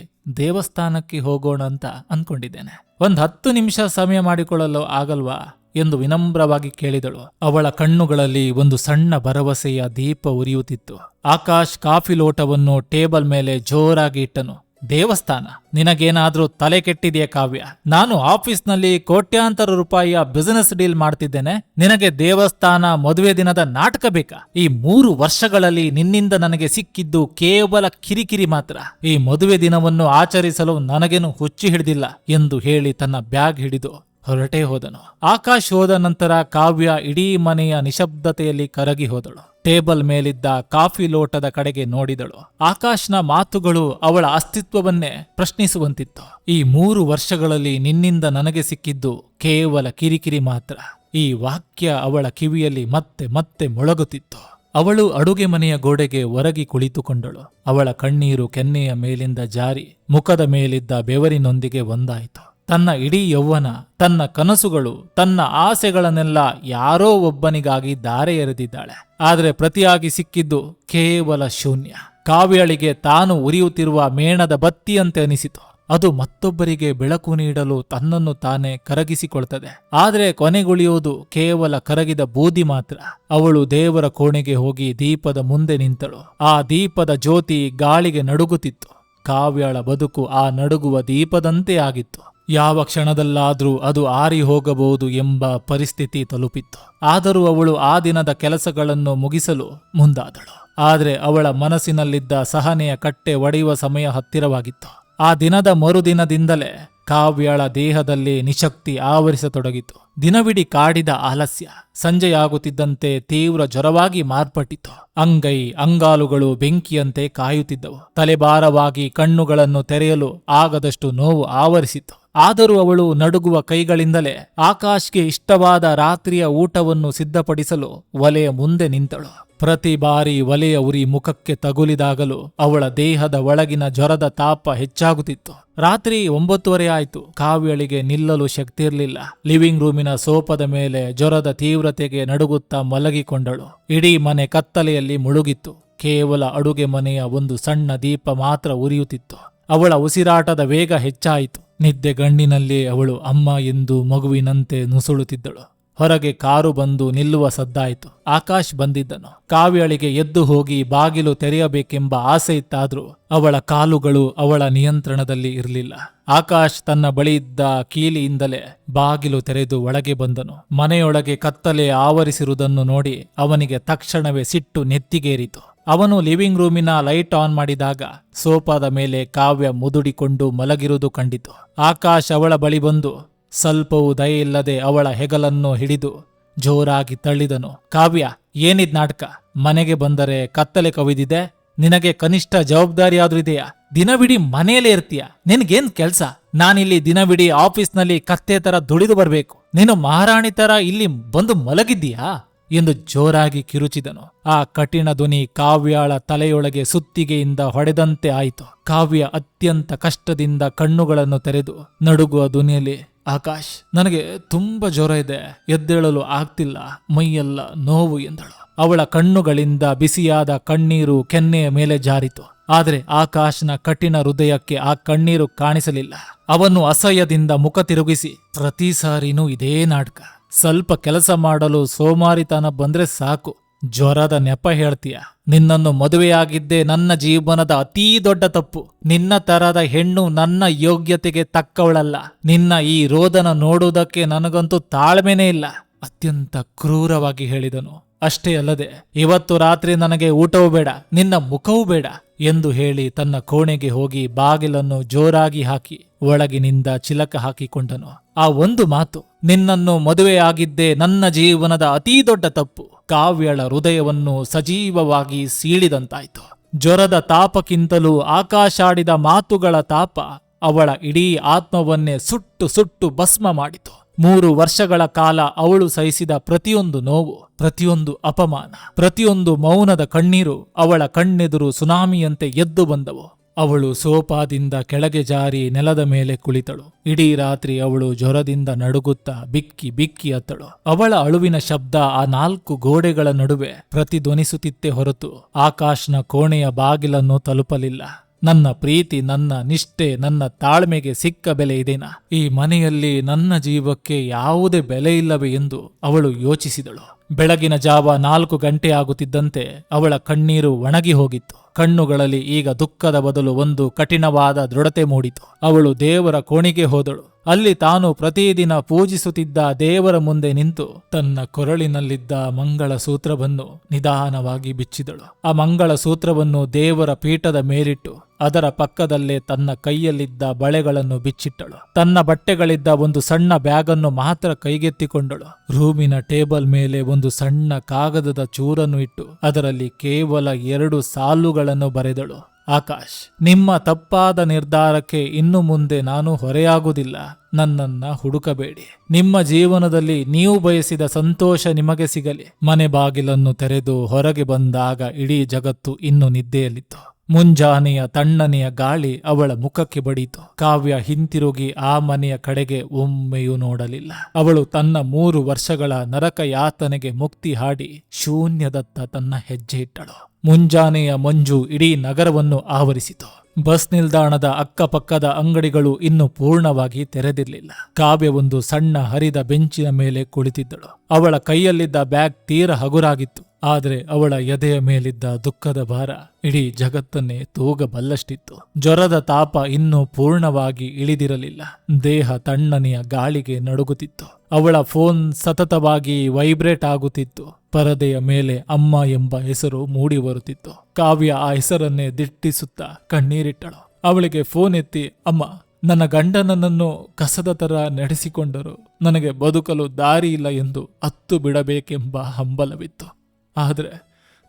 ದೇವಸ್ಥಾನಕ್ಕೆ ಹೋಗೋಣ ಅಂತ ಅನ್ಕೊಂಡಿದ್ದೇನೆ. 10 ನಿಮಿಷ ಸಮಯ ಮಾಡಿಕೊಳ್ಳಲು ಆಗಲ್ವಾ ಎಂದು ವಿನಮ್ರವಾಗಿ ಕೇಳಿದಳು. ಅವಳ ಕಣ್ಣುಗಳಲ್ಲಿ ಒಂದು ಸಣ್ಣ ಭರವಸೆಯ ದೀಪ ಉರಿಯುತ್ತಿತ್ತು. ಆಕಾಶ್ ಕಾಫಿ ಲೋಟವನ್ನು ಟೇಬಲ್ ಮೇಲೆ ಜೋರಾಗಿ ಇಟ್ಟನು. ದೇವಸ್ಥಾನ? ನಿನಗೇನಾದ್ರೂ ತಲೆ ಕೆಟ್ಟಿದೆಯಾ ಕಾವ್ಯ? ನಾನು ಆಫೀಸ್ನಲ್ಲಿ ಕೋಟ್ಯಾಂತರ ರೂಪಾಯಿಯ ಬಿಸಿನೆಸ್ ಡೀಲ್ ಮಾಡ್ತಿದ್ದೇನೆ. ನಿನಗೆ ದೇವಸ್ಥಾನ, ಮದುವೆ ದಿನದ ನಾಟಕ ಬೇಕಾ? ಈ 3 ವರ್ಷಗಳಲ್ಲಿ ನಿನ್ನಿಂದ ನನಗೆ ಸಿಕ್ಕಿದ್ದು ಕೇವಲ ಕಿರಿಕಿರಿ ಮಾತ್ರ. ಈ ಮದುವೆ ದಿನವನ್ನು ಆಚರಿಸಲು ನನಗೇನು ಹುಚ್ಚಿ ಹಿಡಿದಿಲ್ಲ ಎಂದು ಹೇಳಿ ತನ್ನ ಬ್ಯಾಗ್ ಹಿಡಿದು ಹೊರಟೇ ಹೋದನು. ಆಕಾಶ್ ಹೋದ ನಂತರ ಕಾವ್ಯ ಇಡೀ ಮನೆಯ ನಿಶಬ್ದತೆಯಲ್ಲಿ ಕರಗಿ ಹೋದಳು. ಟೇಬಲ್ ಮೇಲಿದ್ದ ಕಾಫಿ ಲೋಟದ ಕಡೆಗೆ ನೋಡಿದಳು. ಆಕಾಶ್ನ ಮಾತುಗಳು ಅವಳ ಅಸ್ತಿತ್ವವನ್ನೇ ಪ್ರಶ್ನಿಸುವಂತಿತ್ತು. ಈ 3 ವರ್ಷಗಳಲ್ಲಿ ನಿನ್ನಿಂದ ನನಗೆ ಸಿಕ್ಕಿದ್ದು ಕೇವಲ ಕಿರಿಕಿರಿ ಮಾತ್ರ. ಈ ವಾಕ್ಯ ಅವಳ ಕಿವಿಯಲ್ಲಿ ಮತ್ತೆ ಮತ್ತೆ ಮೊಳಗುತ್ತಿತ್ತು. ಅವಳು ಅಡುಗೆ ಮನೆಯ ಗೋಡೆಗೆ ಒರಗಿ ಕುಳಿತುಕೊಂಡಳು. ಅವಳ ಕಣ್ಣೀರು ಕೆನ್ನೆಯ ಮೇಲಿಂದ ಜಾರಿ ಮುಖದ ಮೇಲಿದ್ದ ಬೆವರಿನೊಂದಿಗೆ ಒಂದಾಯಿತು. ತನ್ನ ಇಡೀ ಯೌವನ, ತನ್ನ ಕನಸುಗಳು, ತನ್ನ ಆಸೆಗಳನ್ನೆಲ್ಲ ಯಾರೋ ಒಬ್ಬನಿಗಾಗಿ ದಾರೆ ಎರೆದಿದ್ದಾಳೆ. ಆದರೆ ಪ್ರತಿಯಾಗಿ ಸಿಕ್ಕಿದ್ದು ಕೇವಲ ಶೂನ್ಯ. ಕಾವ್ಯಳಿಗೆ ತಾನು ಉರಿಯುತ್ತಿರುವ ಮೇಣದ ಬತ್ತಿಯಂತೆ ಅನಿಸಿತು. ಅದು ಮತ್ತೊಬ್ಬರಿಗೆ ಬೆಳಕು ನೀಡಲು ತನ್ನನ್ನು ತಾನೇ ಕರಗಿಸಿಕೊಳ್ತದೆ. ಆದರೆ ಕೊನೆಗುಳಿಯುವುದು ಕೇವಲ ಕರಗಿದ ಬೂದಿ ಮಾತ್ರ. ಅವಳು ದೇವರ ಕೋಣೆಗೆ ಹೋಗಿ ದೀಪದ ಮುಂದೆ ನಿಂತಳು. ಆ ದೀಪದ ಜ್ಯೋತಿ ಗಾಳಿಗೆ ನಡುಗುತ್ತಿತ್ತು. ಕಾವ್ಯಳ ಬದುಕು ಆ ನಡುಗುವ ದೀಪದಂತೆ ಆಗಿತ್ತು. ಯಾವ ಕ್ಷಣದಲ್ಲಾದ್ರೂ ಅದು ಆರಿ ಹೋಗಬಹುದು ಎಂಬ ಪರಿಸ್ಥಿತಿ ತಲುಪಿತ್ತು. ಆದರೂ ಅವಳು ಆ ದಿನದ ಕೆಲಸಗಳನ್ನು ಮುಗಿಸಲು ಮುಂದಾದಳು. ಆದರೆ ಅವಳ ಮನಸ್ಸಿನಲ್ಲಿದ್ದ ಸಹನೆಯ ಕಟ್ಟೆ ಒಡೆಯುವ ಸಮಯ ಹತ್ತಿರವಾಗಿತ್ತು. ಆ ದಿನದ ಮರುದಿನದಿಂದಲೇ ಕಾವ್ಯಳ ದೇಹದಲ್ಲಿ ನಿಶಕ್ತಿ ಆವರಿಸತೊಡಗಿತು. ದಿನವಿಡೀ ಕಾಡಿದ ಆಲಸ್ಯ ಸಂಜೆಯಾಗುತ್ತಿದ್ದಂತೆ ತೀವ್ರ ಜ್ವರವಾಗಿ ಮಾರ್ಪಟ್ಟಿತು. ಅಂಗೈ ಅಂಗಾಲುಗಳು ಬೆಂಕಿಯಂತೆ ಕಾಯುತ್ತಿದ್ದವು. ತಲೆಭಾರವಾಗಿ ಕಣ್ಣುಗಳನ್ನು ತೆರೆಯಲು ಆಗದಷ್ಟು ನೋವು ಆವರಿಸಿತು. ಆದರೂ ಅವಳು ನಡುಗುವ ಕೈಗಳಿಂದಲೇ ಆಕಾಶ್ಗೆ ಇಷ್ಟವಾದ ರಾತ್ರಿಯ ಊಟವನ್ನು ಸಿದ್ಧಪಡಿಸಲು ಒಲೆಯ ಮುಂದೆ ನಿಂತಳು. ಪ್ರತಿ ಬಾರಿ ಒಲೆಯ ಉರಿ ಮುಖಕ್ಕೆ ತಗುಲಿದಾಗಲೂ ಅವಳ ದೇಹದ ಒಳಗಿನ ಜ್ವರದ ತಾಪ ಹೆಚ್ಚಾಗುತ್ತಿತ್ತು. ರಾತ್ರಿ 9:30 ಆಯಿತು. ಕಾವ್ಯಳಿಗೆ ನಿಲ್ಲಲು ಶಕ್ತಿ ಇರಲಿಲ್ಲ. ಲಿವಿಂಗ್ ರೂಮಿನ ಸೋಫಾದ ಮೇಲೆ ಜ್ವರದ ತೀವ್ರತೆಗೆ ನಡುಗುತ್ತಾ ಮಲಗಿಕೊಂಡಳು. ಇಡೀ ಮನೆ ಕತ್ತಲೆಯಲ್ಲಿ ಮುಳುಗಿತ್ತು. ಕೇವಲ ಅಡುಗೆ ಮನೆಯ ಒಂದು ಸಣ್ಣ ದೀಪ ಮಾತ್ರ ಉರಿಯುತ್ತಿತ್ತು. ಅವಳ ಉಸಿರಾಟದ ವೇಗ ಹೆಚ್ಚಾಯಿತು. ನಿದ್ದೆ ಗಣ್ಣಿನಲ್ಲಿ ಅವಳು ಅಮ್ಮ ಎಂದು ಮಗುವಿನಂತೆ ನುಸುಳುತ್ತಿದ್ದಳು. ಹೊರಗೆ ಕಾರು ಬಂದು ನಿಲ್ಲುವ ಸದ್ದಾಯಿತು. ಆಕಾಶ್ ಬಂದಿದ್ದನು. ಕಾವ್ಯಳಿಗೆ ಎದ್ದು ಹೋಗಿ ಬಾಗಿಲು ತೆರೆಯಬೇಕೆಂಬ ಆಸೆ ಇತ್ತಾದ್ರೂ ಅವಳ ಕಾಲುಗಳು ಅವಳ ನಿಯಂತ್ರಣದಲ್ಲಿ ಇರಲಿಲ್ಲ. ಆಕಾಶ್ ತನ್ನ ಬಳಿಯಿದ್ದ ಕೀಲಿಯಿಂದಲೇ ಬಾಗಿಲು ತೆರೆದು ಒಳಗೆ ಬಂದನು. ಮನೆಯೊಳಗೆ ಕತ್ತಲೆ ಆವರಿಸಿರುವುದನ್ನು ನೋಡಿ ಅವನಿಗೆ ತಕ್ಷಣವೇ ಸಿಟ್ಟು ನೆತ್ತಿಗೇರಿತು. ಅವನು ಲಿವಿಂಗ್ ರೂಮಿನ ಲೈಟ್ ಆನ್ ಮಾಡಿದಾಗ ಸೋಫಾದ ಮೇಲೆ ಕಾವ್ಯ ಮುದುಡಿಕೊಂಡು ಮಲಗಿರುವುದು ಕಂಡಿತು. ಆಕಾಶ್ ಅವಳ ಬಳಿ ಬಂದು ಸ್ವಲ್ಪವೂ ದಯೆಯಿಲ್ಲದೆ ಅವಳ ಹೆಗಲನ್ನು ಹಿಡಿದು ಜೋರಾಗಿ ತಳ್ಳಿದನು. ಕಾವ್ಯ, ಏನಿದ್ ನಾಟಕ? ಮನೆಗೆ ಬಂದರೆ ಕತ್ತಲೆ ಕವಿದಿದೆ, ನಿನಗೆ ಕನಿಷ್ಠ ಜವಾಬ್ದಾರಿಯಾದ್ರೂ ಇದೆಯಾ? ದಿನವಿಡೀ ಮನೆಯಲ್ಲೇ ಇರ್ತೀಯ, ನಿನ್ಗೇನ್ ಕೆಲ್ಸ? ನಾನಿಲ್ಲಿ ದಿನವಿಡೀ ಆಫೀಸ್ನಲ್ಲಿ ಕತ್ತೆ ತರ ದುಡಿದು ಬರ್ಬೇಕು, ನೀನು ಮಹಾರಾಣಿ ತರ ಇಲ್ಲಿ ಬಂದು ಮಲಗಿದ್ದೀಯಾ ಎಂದು ಜೋರಾಗಿ ಕಿರುಚಿದನು. ಆ ಕಠಿಣ ಧ್ವನಿ ಕಾವ್ಯಾಳ ತಲೆಯೊಳಗೆ ಸುತ್ತಿಗೆಯಿಂದ ಹೊಡೆದಂತೆ ಆಯಿತು. ಕಾವ್ಯ ಅತ್ಯಂತ ಕಷ್ಟದಿಂದ ಕಣ್ಣುಗಳನ್ನು ತೆರೆದು ನಡುಗುವ ಧ್ವನಿಯಲ್ಲಿ, ಆಕಾಶ್, ನನಗೆ ತುಂಬಾ ಜ್ವರ ಇದೆ, ಎದ್ದೇಳಲು ಆಗ್ತಿಲ್ಲ, ಮೈಯೆಲ್ಲ ನೋವು ಎಂದಳು. ಅವಳ ಕಣ್ಣುಗಳಿಂದ ಬಿಸಿಯಾದ ಕಣ್ಣೀರು ಕೆನ್ನೆಯ ಮೇಲೆ ಜಾರಿತು. ಆದರೆ ಆಕಾಶ್ನ ಕಠಿಣ ಹೃದಯಕ್ಕೆ ಆ ಕಣ್ಣೀರು ಕಾಣಿಸಲಿಲ್ಲ. ಅವನು ಅಸಹ್ಯದಿಂದ ಮುಖ ತಿರುಗಿಸಿ, ಪ್ರತಿ ಸಾರಿನೂ ಇದೇ ನಾಟಕ, ಸ್ವಲ್ಪ ಕೆಲಸ ಮಾಡಲು ಸೋಮಾರಿತನ ಬಂದ್ರೆ ಸಾಕು, ಜ್ವರದ ನೆಪ ಹೇಳ್ತೀಯ. ನಿನ್ನನ್ನು ಮದುವೆಯಾಗಿದ್ದೇ ನನ್ನ ಜೀವನದ ಅತೀ ದೊಡ್ಡ ತಪ್ಪು. ನಿನ್ನ ತರದ ಹೆಣ್ಣು ನನ್ನ ಯೋಗ್ಯತೆಗೆ ತಕ್ಕವಳಲ್ಲ. ನಿನ್ನ ಈ ರೋದನ ನೋಡುವುದಕ್ಕೆ ನನಗಂತೂ ತಾಳ್ಮೆನೇ ಇಲ್ಲ, ಅತ್ಯಂತ ಕ್ರೂರವಾಗಿ ಹೇಳಿದನು. ಅಷ್ಟೇ ಅಲ್ಲದೆ, ಇವತ್ತು ರಾತ್ರಿ ನನಗೆ ಊಟವೂ ಬೇಡ, ನಿನ್ನ ಮುಖವೂ ಬೇಡ ಎಂದು ಹೇಳಿ ತನ್ನ ಕೋಣೆಗೆ ಹೋಗಿ ಬಾಗಿಲನ್ನು ಜೋರಾಗಿ ಹಾಕಿ ಒಳಗಿನಿಂದ ಚಿಲಕ ಹಾಕಿಕೊಂಡನು. ಆ ಒಂದು ಮಾತು, ನಿನ್ನನ್ನು ಮದುವೆಯಾಗಿದ್ದೇ ನನ್ನ ಜೀವನದ ಅತೀ ದೊಡ್ಡ ತಪ್ಪು, ಕಾವ್ಯಳ ಹೃದಯವನ್ನು ಸಜೀವವಾಗಿ ಸೀಳಿದಂತಾಯಿತು. ಜ್ವರದ ತಾಪಕ್ಕಿಂತಲೂ ಆಕಾಶಾಡಿದ ಮಾತುಗಳ ತಾಪ ಅವಳ ಇಡೀ ಆತ್ಮವನ್ನೇ ಸುಟ್ಟು ಸುಟ್ಟು ಭಸ್ಮ ಮಾಡಿತು. 3 ವರ್ಷಗಳ ಕಾಲ ಅವಳು ಸಹಿಸಿದ ಪ್ರತಿಯೊಂದು ನೋವು, ಪ್ರತಿಯೊಂದು ಅಪಮಾನ, ಪ್ರತಿಯೊಂದು ಮೌನದ ಕಣ್ಣೀರು ಅವಳ ಕಣ್ಣೆದುರು ಸುನಾಮಿಯಂತೆ ಎದ್ದು ಬಂದವು. ಅವಳು ಸೋಫಾದಿಂದ ಕೆಳಗೆ ಜಾರಿ ನೆಲದ ಮೇಲೆ ಕುಳಿತಳು. ಇಡೀ ರಾತ್ರಿ ಅವಳು ಜ್ವರದಿಂದ ನಡುಗುತ್ತಾ ಬಿಕ್ಕಿ ಬಿಕ್ಕಿ ಅತ್ತಳು. ಅವಳ ಅಳುವಿನ ಶಬ್ದ ಆ 4 ಗೋಡೆಗಳ ನಡುವೆ ಪ್ರತಿಧ್ವನಿಸುತ್ತಿತ್ತೇ ಹೊರತು ಆಕಾಶ್ನ ಕೋಣೆಯ ಬಾಗಿಲನ್ನು ತಲುಪಲಿಲ್ಲ. ನನ್ನ ಪ್ರೀತಿ, ನನ್ನ ನಿಷ್ಠೆ, ನನ್ನ ತಾಳ್ಮೆಗೆ ಸಿಕ್ಕ ಬೆಲೆ ಇದೇನಾ? ಈ ಮನೆಯಲ್ಲಿ ನನ್ನ ಜೀವಕ್ಕೆ ಯಾವುದೇ ಬೆಲೆ ಇಲ್ಲವೇ ಎಂದು ಅವಳು ಯೋಚಿಸಿದಳು. ಬೆಳಗಿನ ಜಾವ 4 ಗಂಟೆ ಆಗುತ್ತಿದ್ದಂತೆ ಅವಳ ಕಣ್ಣೀರು ಒಣಗಿ ಹೋಗಿತ್ತು. ಕಣ್ಣುಗಳಲ್ಲಿ ಈಗ ದುಃಖದ ಬದಲು ಒಂದು ಕಠಿಣವಾದ ದೃಢತೆ ಮೂಡಿತು. ಅವಳು ದೇವರ ಕೋಣೆಗೆ ಹೋದಳು. ಅಲ್ಲಿ ತಾನು ಪ್ರತಿದಿನ ಪೂಜಿಸುತ್ತಿದ್ದ ದೇವರ ಮುಂದೆ ನಿಂತು ತನ್ನ ಕೊರಳಿನಲ್ಲಿದ್ದ ಮಂಗಳ ಸೂತ್ರವನ್ನು ನಿಧಾನವಾಗಿ ಬಿಚ್ಚಿದಳು. ಆ ಮಂಗಳ ಸೂತ್ರವನ್ನು ದೇವರ ಪೀಠದ ಮೇಲಿಟ್ಟು ಅದರ ಪಕ್ಕದಲ್ಲೇ ತನ್ನ ಕೈಯಲ್ಲಿದ್ದ ಬಳೆಗಳನ್ನು ಬಿಚ್ಚಿಟ್ಟಳು. ತನ್ನ ಬಟ್ಟೆಗಳಿದ್ದ ಒಂದು ಸಣ್ಣ ಬ್ಯಾಗನ್ನು ಮಾತ್ರ ಕೈಗೆತ್ತಿಕೊಂಡಳು. ರೂಮಿನ ಟೇಬಲ್ ಮೇಲೆ ಒಂದು ಸಣ್ಣ ಕಾಗದದ ಚೂರನ್ನು ಇಟ್ಟು ಅದರಲ್ಲಿ ಕೇವಲ 2 ಸಾಲುಗಳನ್ನು ಬರೆದಳು. ಆಕಾಶ್, ನಿಮ್ಮ ತಪ್ಪಾದ ನಿರ್ಧಾರಕ್ಕೆ ಇನ್ನು ಮುಂದೆ ನಾನು ಹೊರೆಯಾಗುವುದಿಲ್ಲ. ನನ್ನನ್ನ ಹುಡುಕಬೇಡಿ. ನಿಮ್ಮ ಜೀವನದಲ್ಲಿ ನೀವು ಬಯಸಿದ ಸಂತೋಷ ನಿಮಗೆ ಸಿಗಲಿ. ಮನೆ ಬಾಗಿಲನ್ನು ತೆರೆದು ಹೊರಗೆ ಬಂದಾಗ ಇಡೀ ಜಗತ್ತು ಇನ್ನು ನಿದ್ದೆಯಲ್ಲಿತ್ತು. ಮುಂಜಾನೆಯ ತಣ್ಣನೆಯ ಗಾಳಿ ಅವಳ ಮುಖಕ್ಕೆ ಬಡಿತು. ಕಾವ್ಯ ಹಿಂತಿರುಗಿ ಆ ಮನೆಯ ಕಡೆಗೆ ಒಮ್ಮೆಯೂ ನೋಡಲಿಲ್ಲ. ಅವಳು ತನ್ನ 3 ವರ್ಷಗಳ ನರಕ ಯಾತನೆಗೆ ಮುಕ್ತಿ ಹಾಡಿ ಶೂನ್ಯದತ್ತ ತನ್ನ ಹೆಜ್ಜೆ ಇಟ್ಟಳು. ಮುಂಜಾನೆಯ ಮಂಜು ಇಡೀ ನಗರವನ್ನು ಆವರಿಸಿತು. ಬಸ್ ನಿಲ್ದಾಣದ ಅಕ್ಕಪಕ್ಕದ ಅಂಗಡಿಗಳು ಇನ್ನೂ ಪೂರ್ಣವಾಗಿ ತೆರೆದಿರಲಿಲ್ಲ. ಕಾವ್ಯ ಒಂದು ಸಣ್ಣ ಹರಿದ ಬೆಂಚಿನ ಮೇಲೆ ಕುಳಿತಿದ್ದಳು. ಅವಳ ಕೈಯಲ್ಲಿದ್ದ ಬ್ಯಾಗ್ ತೀರ ಹಗುರಾಗಿತ್ತು. ಆದರೆ ಅವಳ ಎದೆಯ ಮೇಲಿದ್ದ ದುಃಖದ ಭಾರ ಇಡೀ ಜಗತ್ತನ್ನೇ ತೂಗಬಲ್ಲಷ್ಟಿತ್ತು. ಜ್ವರದ ತಾಪ ಇನ್ನೂ ಪೂರ್ಣವಾಗಿ ಇಳಿದಿರಲಿಲ್ಲ. ದೇಹ ತಣ್ಣನೆಯ ಗಾಳಿಗೆ ನಡುಗುತ್ತಿತ್ತು. ಅವಳ ಫೋನ್ ಸತತವಾಗಿ ವೈಬ್ರೇಟ್ ಆಗುತ್ತಿತ್ತು. ಪರದೆಯ ಮೇಲೆ ಅಮ್ಮ ಎಂಬ ಹೆಸರು ಮೂಡಿ ಬರುತ್ತಿತ್ತು. ಕಾವ್ಯ ಆ ಹೆಸರನ್ನೇ ದಿಟ್ಟಿಸುತ್ತಾ ಕಣ್ಣೀರಿಟ್ಟಳು. ಅವಳಿಗೆ ಫೋನ್ ಎತ್ತಿ, ಅಮ್ಮ, ನನ್ನ ಗಂಡನನ್ನು ಕಸದ ತರ ನಡೆಸಿಕೊಂಡರು. ನನಗೆ ಬದುಕಲು ದಾರಿ ಇಲ್ಲ ಎಂದು ಅತ್ತು ಬಿಡಬೇಕೆಂಬ ಹಂಬಲವಿತ್ತು. ಆದರೆ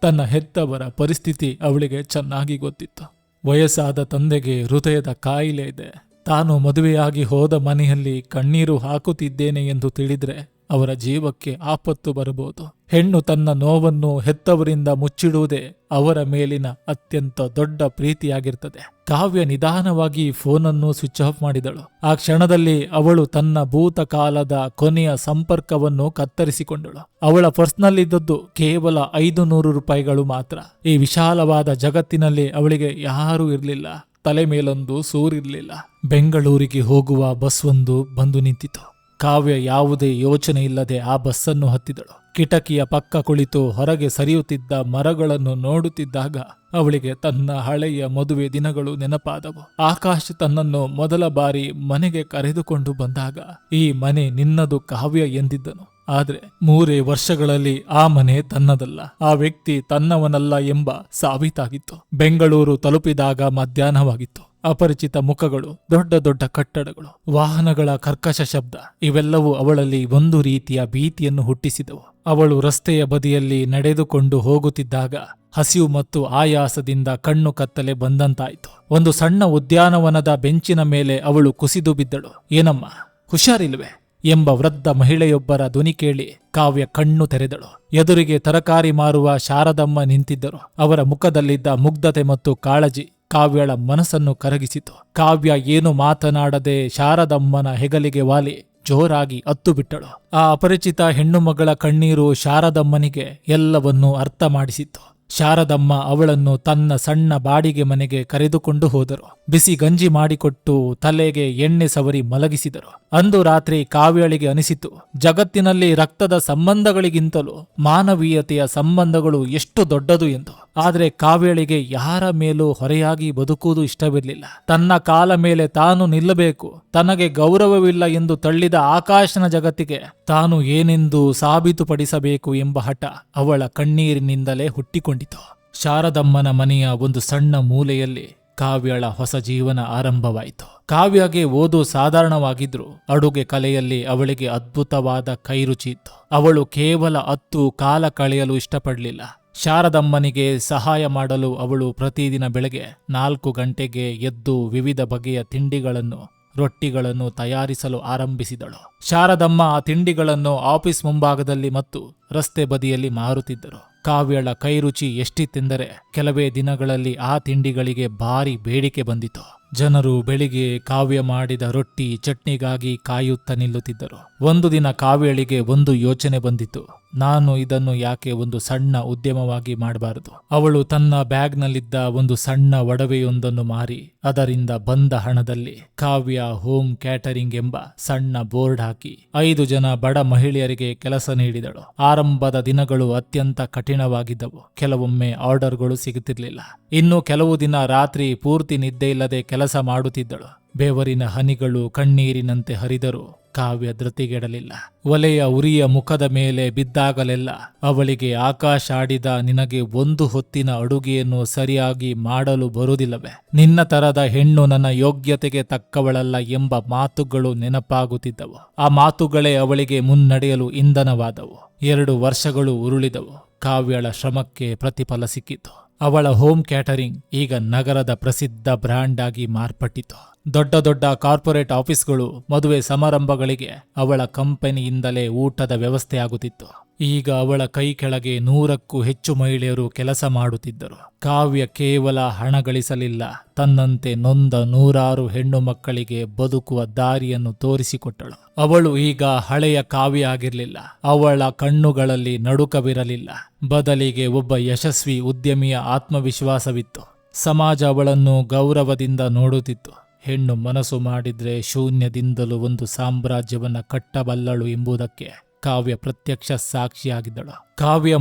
ತನ್ನ ಹೆತ್ತವರ ಪರಿಸ್ಥಿತಿ ಅವಳಿಗೆ ಚೆನ್ನಾಗಿ ಗೊತ್ತಿತ್ತು. ವಯಸ್ಸಾದ ತಂದೆಗೆ ಹೃದಯದ ಕಾಯಿಲೆ ಇದೆ. ತಾನು ಮದುವೆಯಾಗಿ ಹೋದ ಮನೆಯಲ್ಲಿ ಕಣ್ಣೀರು ಹಾಕುತ್ತಿದ್ದೇನೆ ಎಂದು ತಿಳಿದ್ರೆ ಅವರ ಜೀವಕ್ಕೆ ಆಪತ್ತು ಬರಬಹುದು. ಹೆಣ್ಣು ತನ್ನ ನೋವನ್ನು ಹೆತ್ತವರಿಂದ ಮುಚ್ಚಿಡುವುದೇ ಅವರ ಮೇಲಿನ ಅತ್ಯಂತ ದೊಡ್ಡ ಪ್ರೀತಿಯಾಗಿರ್ತದೆ. ಕಾವ್ಯ ನಿಧಾನವಾಗಿ ಫೋನನ್ನು ಸ್ವಿಚ್ ಆಫ್ ಮಾಡಿದಳು. ಆ ಕ್ಷಣದಲ್ಲಿ ಅವಳು ತನ್ನ ಭೂತಕಾಲದ ಕೊನೆಯ ಸಂಪರ್ಕವನ್ನು ಕತ್ತರಿಸಿಕೊಂಡಳು. ಅವಳ ಪರ್ಸ್ನಲ್ಲಿದ್ದದ್ದು ಕೇವಲ 500 ರೂಪಾಯಿಗಳು ಮಾತ್ರ. ಈ ವಿಶಾಲವಾದ ಜಗತ್ತಿನಲ್ಲಿ ಅವಳಿಗೆ ಯಾರೂ ಇರಲಿಲ್ಲ. ತಲೆ ಮೇಲೊಂದು ಸೂರಿರಲಿಲ್ಲ. ಬೆಂಗಳೂರಿಗೆ ಹೋಗುವ ಬಸ್ ಒಂದು ಬಂದು ನಿಂತಿತು. ಕಾವ್ಯ ಯಾವುದೇ ಯೋಚನೆ ಇಲ್ಲದೆ ಆ ಬಸ್ಸನ್ನು ಹತ್ತಿದಳು. ಕಿಟಕಿಯ ಪಕ್ಕ ಕುಳಿತು ಹೊರಗೆ ಸರಿಯುತ್ತಿದ್ದ ಮರಗಳನ್ನು ನೋಡುತ್ತಿದ್ದಾಗ ಅವಳಿಗೆ ತನ್ನ ಹಳೆಯ ಮದುವೆ ದಿನಗಳು ನೆನಪಾದವು. ಆಕಾಶ್ ತನ್ನನ್ನು ಮೊದಲ ಬಾರಿ ಮನೆಗೆ ಕರೆದುಕೊಂಡು ಬಂದಾಗ ಈ ಮನೆ ನಿನ್ನದು ಕಾವ್ಯ ಎಂದಿದ್ದನು. ಆದ್ರೆ 3 ವರ್ಷಗಳಲ್ಲಿ ಆ ಮನೆ ತನ್ನದಲ್ಲ, ಆ ವ್ಯಕ್ತಿ ತನ್ನವನಲ್ಲ ಎಂಬ ಸಾಬೀತಾಗಿತ್ತು. ಬೆಂಗಳೂರು ತಲುಪಿದಾಗ ಮಧ್ಯಾಹ್ನವಾಗಿತ್ತು. ಅಪರಿಚಿತ ಮುಖಗಳು, ದೊಡ್ಡ ದೊಡ್ಡ ಕಟ್ಟಡಗಳು, ವಾಹನಗಳ ಕರ್ಕಶ ಶಬ್ದ ಇವೆಲ್ಲವೂ ಅವಳಲ್ಲಿ ಒಂದು ರೀತಿಯ ಭೀತಿಯನ್ನು ಹುಟ್ಟಿಸಿದವು. ಅವಳು ರಸ್ತೆಯ ಬದಿಯಲ್ಲಿ ನಡೆದುಕೊಂಡು ಹೋಗುತ್ತಿದ್ದಾಗ ಹಸಿವು ಮತ್ತು ಆಯಾಸದಿಂದ ಕಣ್ಣು ಕತ್ತಲೆ ಬಂದಂತಾಯಿತು. ಒಂದು ಸಣ್ಣ ಉದ್ಯಾನವನದ ಬೆಂಚಿನ ಮೇಲೆ ಅವಳು ಕುಸಿದು ಬಿದ್ದಳು. ಏನಮ್ಮ, ಹುಷಾರಿಲ್ವೇ ಎಂಬ ವೃದ್ಧ ಮಹಿಳೆಯೊಬ್ಬರ ಧ್ವನಿ ಕೇಳಿ ಕಾವ್ಯ ಕಣ್ಣು ತೆರೆದಳು. ಎದುರಿಗೆ ತರಕಾರಿ ಮಾರುವ ಶಾರದಮ್ಮ ನಿಂತಿದ್ದರು. ಅವರ ಮುಖದಲ್ಲಿದ್ದ ಮುಗ್ಧತೆ ಮತ್ತು ಕಾಳಜಿ ಕಾವ್ಯಳ ಮನಸ್ಸನ್ನು ಕರಗಿಸಿತು. ಕಾವ್ಯ ಏನು ಮಾತನಾಡದೆ ಶಾರದಮ್ಮನ ಹೆಗಲಿಗೆ ವಾಲಿ ಜೋರಾಗಿ ಅತ್ತು ಬಿಟ್ಟಳು. ಆ ಅಪರಿಚಿತ ಹೆಣ್ಣು ಮಗಳ ಕಣ್ಣೀರು ಶಾರದಮ್ಮನಿಗೆ ಎಲ್ಲವನ್ನೂ ಅರ್ಥ ಮಾಡಿಸಿತ್ತು. ಶಾರದಮ್ಮ ಅವಳನ್ನು ತನ್ನ ಸಣ್ಣ ಬಾಡಿಗೆ ಮನೆಗೆ ಕರೆದುಕೊಂಡು ಹೋದರು. ಬಿಸಿ ಗಂಜಿ ಮಾಡಿಕೊಟ್ಟು ತಲೆಗೆ ಎಣ್ಣೆ ಸವರಿ ಮಲಗಿಸಿದರು. ಅಂದು ರಾತ್ರಿ ಕಾವ್ಯಳಿಗೆ ಅನಿಸಿತು, ಜಗತ್ತಿನಲ್ಲಿ ರಕ್ತದ ಸಂಬಂಧಗಳಿಗಿಂತಲೂ ಮಾನವೀಯತೆಯ ಸಂಬಂಧಗಳು ಎಷ್ಟು ದೊಡ್ಡದು ಎಂದು. ಆದರೆ ಕಾವ್ಯಳಿಗೆ ಯಾರ ಮೇಲೂ ಹೊರೆಯಾಗಿ ಬದುಕುವುದು ಇಷ್ಟವಿರಲಿಲ್ಲ. ತನ್ನ ಕಾಲ ಮೇಲೆ ತಾನು ನಿಲ್ಲಬೇಕು, ತನಗೆ ಗೌರವವಿಲ್ಲ ಎಂದು ತಳ್ಳಿದ ಆಕಾಶನ ಜಗತ್ತಿಗೆ ತಾನು ಏನೆಂದು ಸಾಬೀತುಪಡಿಸಬೇಕು ಎಂಬ ಹಠ ಅವಳ ಕಣ್ಣೀರಿನಿಂದಲೇ ಹುಟ್ಟಿಕೊಂಡಿತು. ಶಾರದಮ್ಮನ ಮನೆಯ ಒಂದು ಸಣ್ಣ ಮೂಲೆಯಲ್ಲಿ ಕಾವ್ಯಳ ಹೊಸ ಜೀವನ ಆರಂಭವಾಯಿತು. ಕಾವ್ಯಗೆ ಓದು ಸಾಧಾರಣವಾಗಿದ್ರು ಅಡುಗೆ ಕಲೆಯಲ್ಲಿ ಅವಳಿಗೆ ಅದ್ಭುತವಾದ ಕೈರುಚಿ ಇತ್ತು. ಅವಳು ಕೇವಲ ಅತ್ತು ಕಾಲ ಕಳೆಯಲು ಇಷ್ಟಪಡಲಿಲ್ಲ. ಶಾರದಮ್ಮನಿಗೆ ಸಹಾಯ ಮಾಡಲು ಅವಳು ಪ್ರತಿದಿನ ಬೆಳಗ್ಗೆ 4 ಗಂಟೆಗೆ ಎದ್ದು ವಿವಿಧ ಬಗೆಯ ತಿಂಡಿಗಳನ್ನು, ರೊಟ್ಟಿಗಳನ್ನು ತಯಾರಿಸಲು ಆರಂಭಿಸಿದಳು. ಶಾರದಮ್ಮ ಆ ತಿಂಡಿಗಳನ್ನು ಆಫೀಸ್ ಮುಂಭಾಗದಲ್ಲಿ ಮತ್ತು ರಸ್ತೆ ಬದಿಯಲ್ಲಿ ಮಾರುತ್ತಿದ್ದರು. ಕಾವ್ಯಳ ಕೈರುಚಿ ಎಷ್ಟಿತ್ತೆಂದರೆ ಕೆಲವೇ ದಿನಗಳಲ್ಲಿ ಆ ತಿಂಡಿಗಳಿಗೆ ಭಾರಿ ಬೇಡಿಕೆ ಬಂದಿತು. ಜನರು ಬೆಳಿಗ್ಗೆ ಕಾವ್ಯ ಮಾಡಿದ ರೊಟ್ಟಿ ಚಟ್ನಿಗಾಗಿ ಕಾಯುತ್ತಾ ನಿಲ್ಲುತ್ತಿದ್ದರು. ಒಂದು ದಿನ ಕಾವ್ಯಳಿಗೆ ಒಂದು ಯೋಚನೆ ಬಂದಿತು. ನಾನು ಇದನ್ನು ಯಾಕೆ ಒಂದು ಸಣ್ಣ ಉದ್ಯಮವಾಗಿ ಮಾಡಬಾರದು? ಅವಳು ತನ್ನ ಬ್ಯಾಗ್ನಲ್ಲಿದ್ದ ಒಂದು ಸಣ್ಣ ಒಡವೆಯೊಂದನ್ನು ಮಾರಿ ಅದರಿಂದ ಬಂದ ಹಣದಲ್ಲಿ ಕಾವ್ಯ ಹೋಮ್ ಕ್ಯಾಟರಿಂಗ್ ಎಂಬ ಸಣ್ಣ ಬೋರ್ಡ್ ಹಾಕಿ 5 ಜನ ಬಡ ಮಹಿಳೆಯರಿಗೆ ಕೆಲಸ ನೀಡಿದಳು. ಆರಂಭದ ದಿನಗಳು ಅತ್ಯಂತ ಕಠಿಣವಾಗಿದ್ದವು. ಕೆಲವೊಮ್ಮೆ ಆರ್ಡರ್ಗಳು ಸಿಗುತ್ತಿರಲಿಲ್ಲ. ಇನ್ನು ಕೆಲವು ದಿನ ರಾತ್ರಿ ಪೂರ್ತಿ ನಿದ್ದೆ ಇಲ್ಲದೆ ಕೆಲಸ ಮಾಡುತ್ತಿದ್ದಳು. ಬೆವರಿನ ಹನಿಗಳು ಕಣ್ಣೀರಿನಂತೆ ಹರಿದರೂ ಕಾವ್ಯ ಧೃತಿಗೆಡಲಿಲ್ಲ. ಒಲೆಯ ಉರಿಯ ಮುಖದ ಮೇಲೆ ಬಿದ್ದಾಗಲೆಲ್ಲ ಅವಳಿಗೆ ಆಕಾಶ ಆಡಿದ, ನಿನಗೆ ಒಂದು ಹೊತ್ತಿನ ಅಡುಗೆಯನ್ನು ಸರಿಯಾಗಿ ಮಾಡಲು ಬರುವುದಿಲ್ಲವೇ? ನಿನ್ನ ತರದ ಹೆಣ್ಣು ನನ್ನ ಯೋಗ್ಯತೆಗೆ ತಕ್ಕವಳಲ್ಲ ಎಂಬ ಮಾತುಗಳು ನೆನಪಾಗುತ್ತಿದ್ದವು. ಆ ಮಾತುಗಳೇ ಅವಳಿಗೆ ಮುನ್ನಡೆಯಲು ಇಂಧನವಾದವು. 2 ವರ್ಷಗಳು ಉರುಳಿದವು. ಕಾವ್ಯಳ ಶ್ರಮಕ್ಕೆ ಪ್ರತಿಫಲ ಸಿಕ್ಕಿತು. ಅವಳ ಹೋಮ್ ಕ್ಯಾಟರಿಂಗ್ ಈಗ ನಗರದ ಪ್ರಸಿದ್ಧ ಬ್ರ್ಯಾಂಡ್ ಆಗಿ ಮಾರ್ಪಟ್ಟಿತು. ದೊಡ್ಡ ದೊಡ್ಡ ಕಾರ್ಪೊರೇಟ್ ಆಫೀಸ್ಗಳು, ಮದುವೆ ಸಮಾರಂಭಗಳಿಗೆ ಅವಳ ಕಂಪನಿಯಿಂದಲೇ ಊಟದ ವ್ಯವಸ್ಥೆ ಆಗುತ್ತಿತ್ತು. ಈಗ ಅವಳ ಕೈ ಕೆಳಗೆ 100ಕ್ಕೂ ಹೆಚ್ಚು ಮಹಿಳೆಯರು ಕೆಲಸ ಮಾಡುತ್ತಿದ್ದರು. ಕಾವ್ಯ ಕೇವಲ ಹಣ ಗಳಿಸಲಿಲ್ಲ, ತನ್ನಂತೆ ನೊಂದ 100 ಹೆಣ್ಣು ಮಕ್ಕಳಿಗೆ ಬದುಕುವ ದಾರಿಯನ್ನು ತೋರಿಸಿಕೊಟ್ಟಳು. ಅವಳು ಈಗ ಹಳೆಯ ಕಾವ್ಯ ಆಗಿರಲಿಲ್ಲ. ಅವಳ ಕಣ್ಣುಗಳಲ್ಲಿ ನಡುಕವಿರಲಿಲ್ಲ. ಬದಲಿಗೆ ಒಬ್ಬ ಯಶಸ್ವಿ ಉದ್ಯಮಿಯ ಆತ್ಮವಿಶ್ವಾಸವಿತ್ತು. ಸಮಾಜ ಅವಳನ್ನು ಗೌರವದಿಂದ ನೋಡುತ್ತಿತ್ತು. ಹೆಣ್ಣು ಮನಸ್ಸು ಮಾಡಿದ್ರೆ ಶೂನ್ಯದಿಂದಲೂ ಒಂದು ಸಾಮ್ರಾಜ್ಯವನ್ನ ಕಟ್ಟಬಲ್ಲಳು ಎಂಬುದಕ್ಕೆ ಕಾವ್ಯ ಪ್ರತ್ಯಕ್ಷ ಸಾಕ್ಷಿಯಾಗಿದ್ದಳು. ಕಾವ್ಯ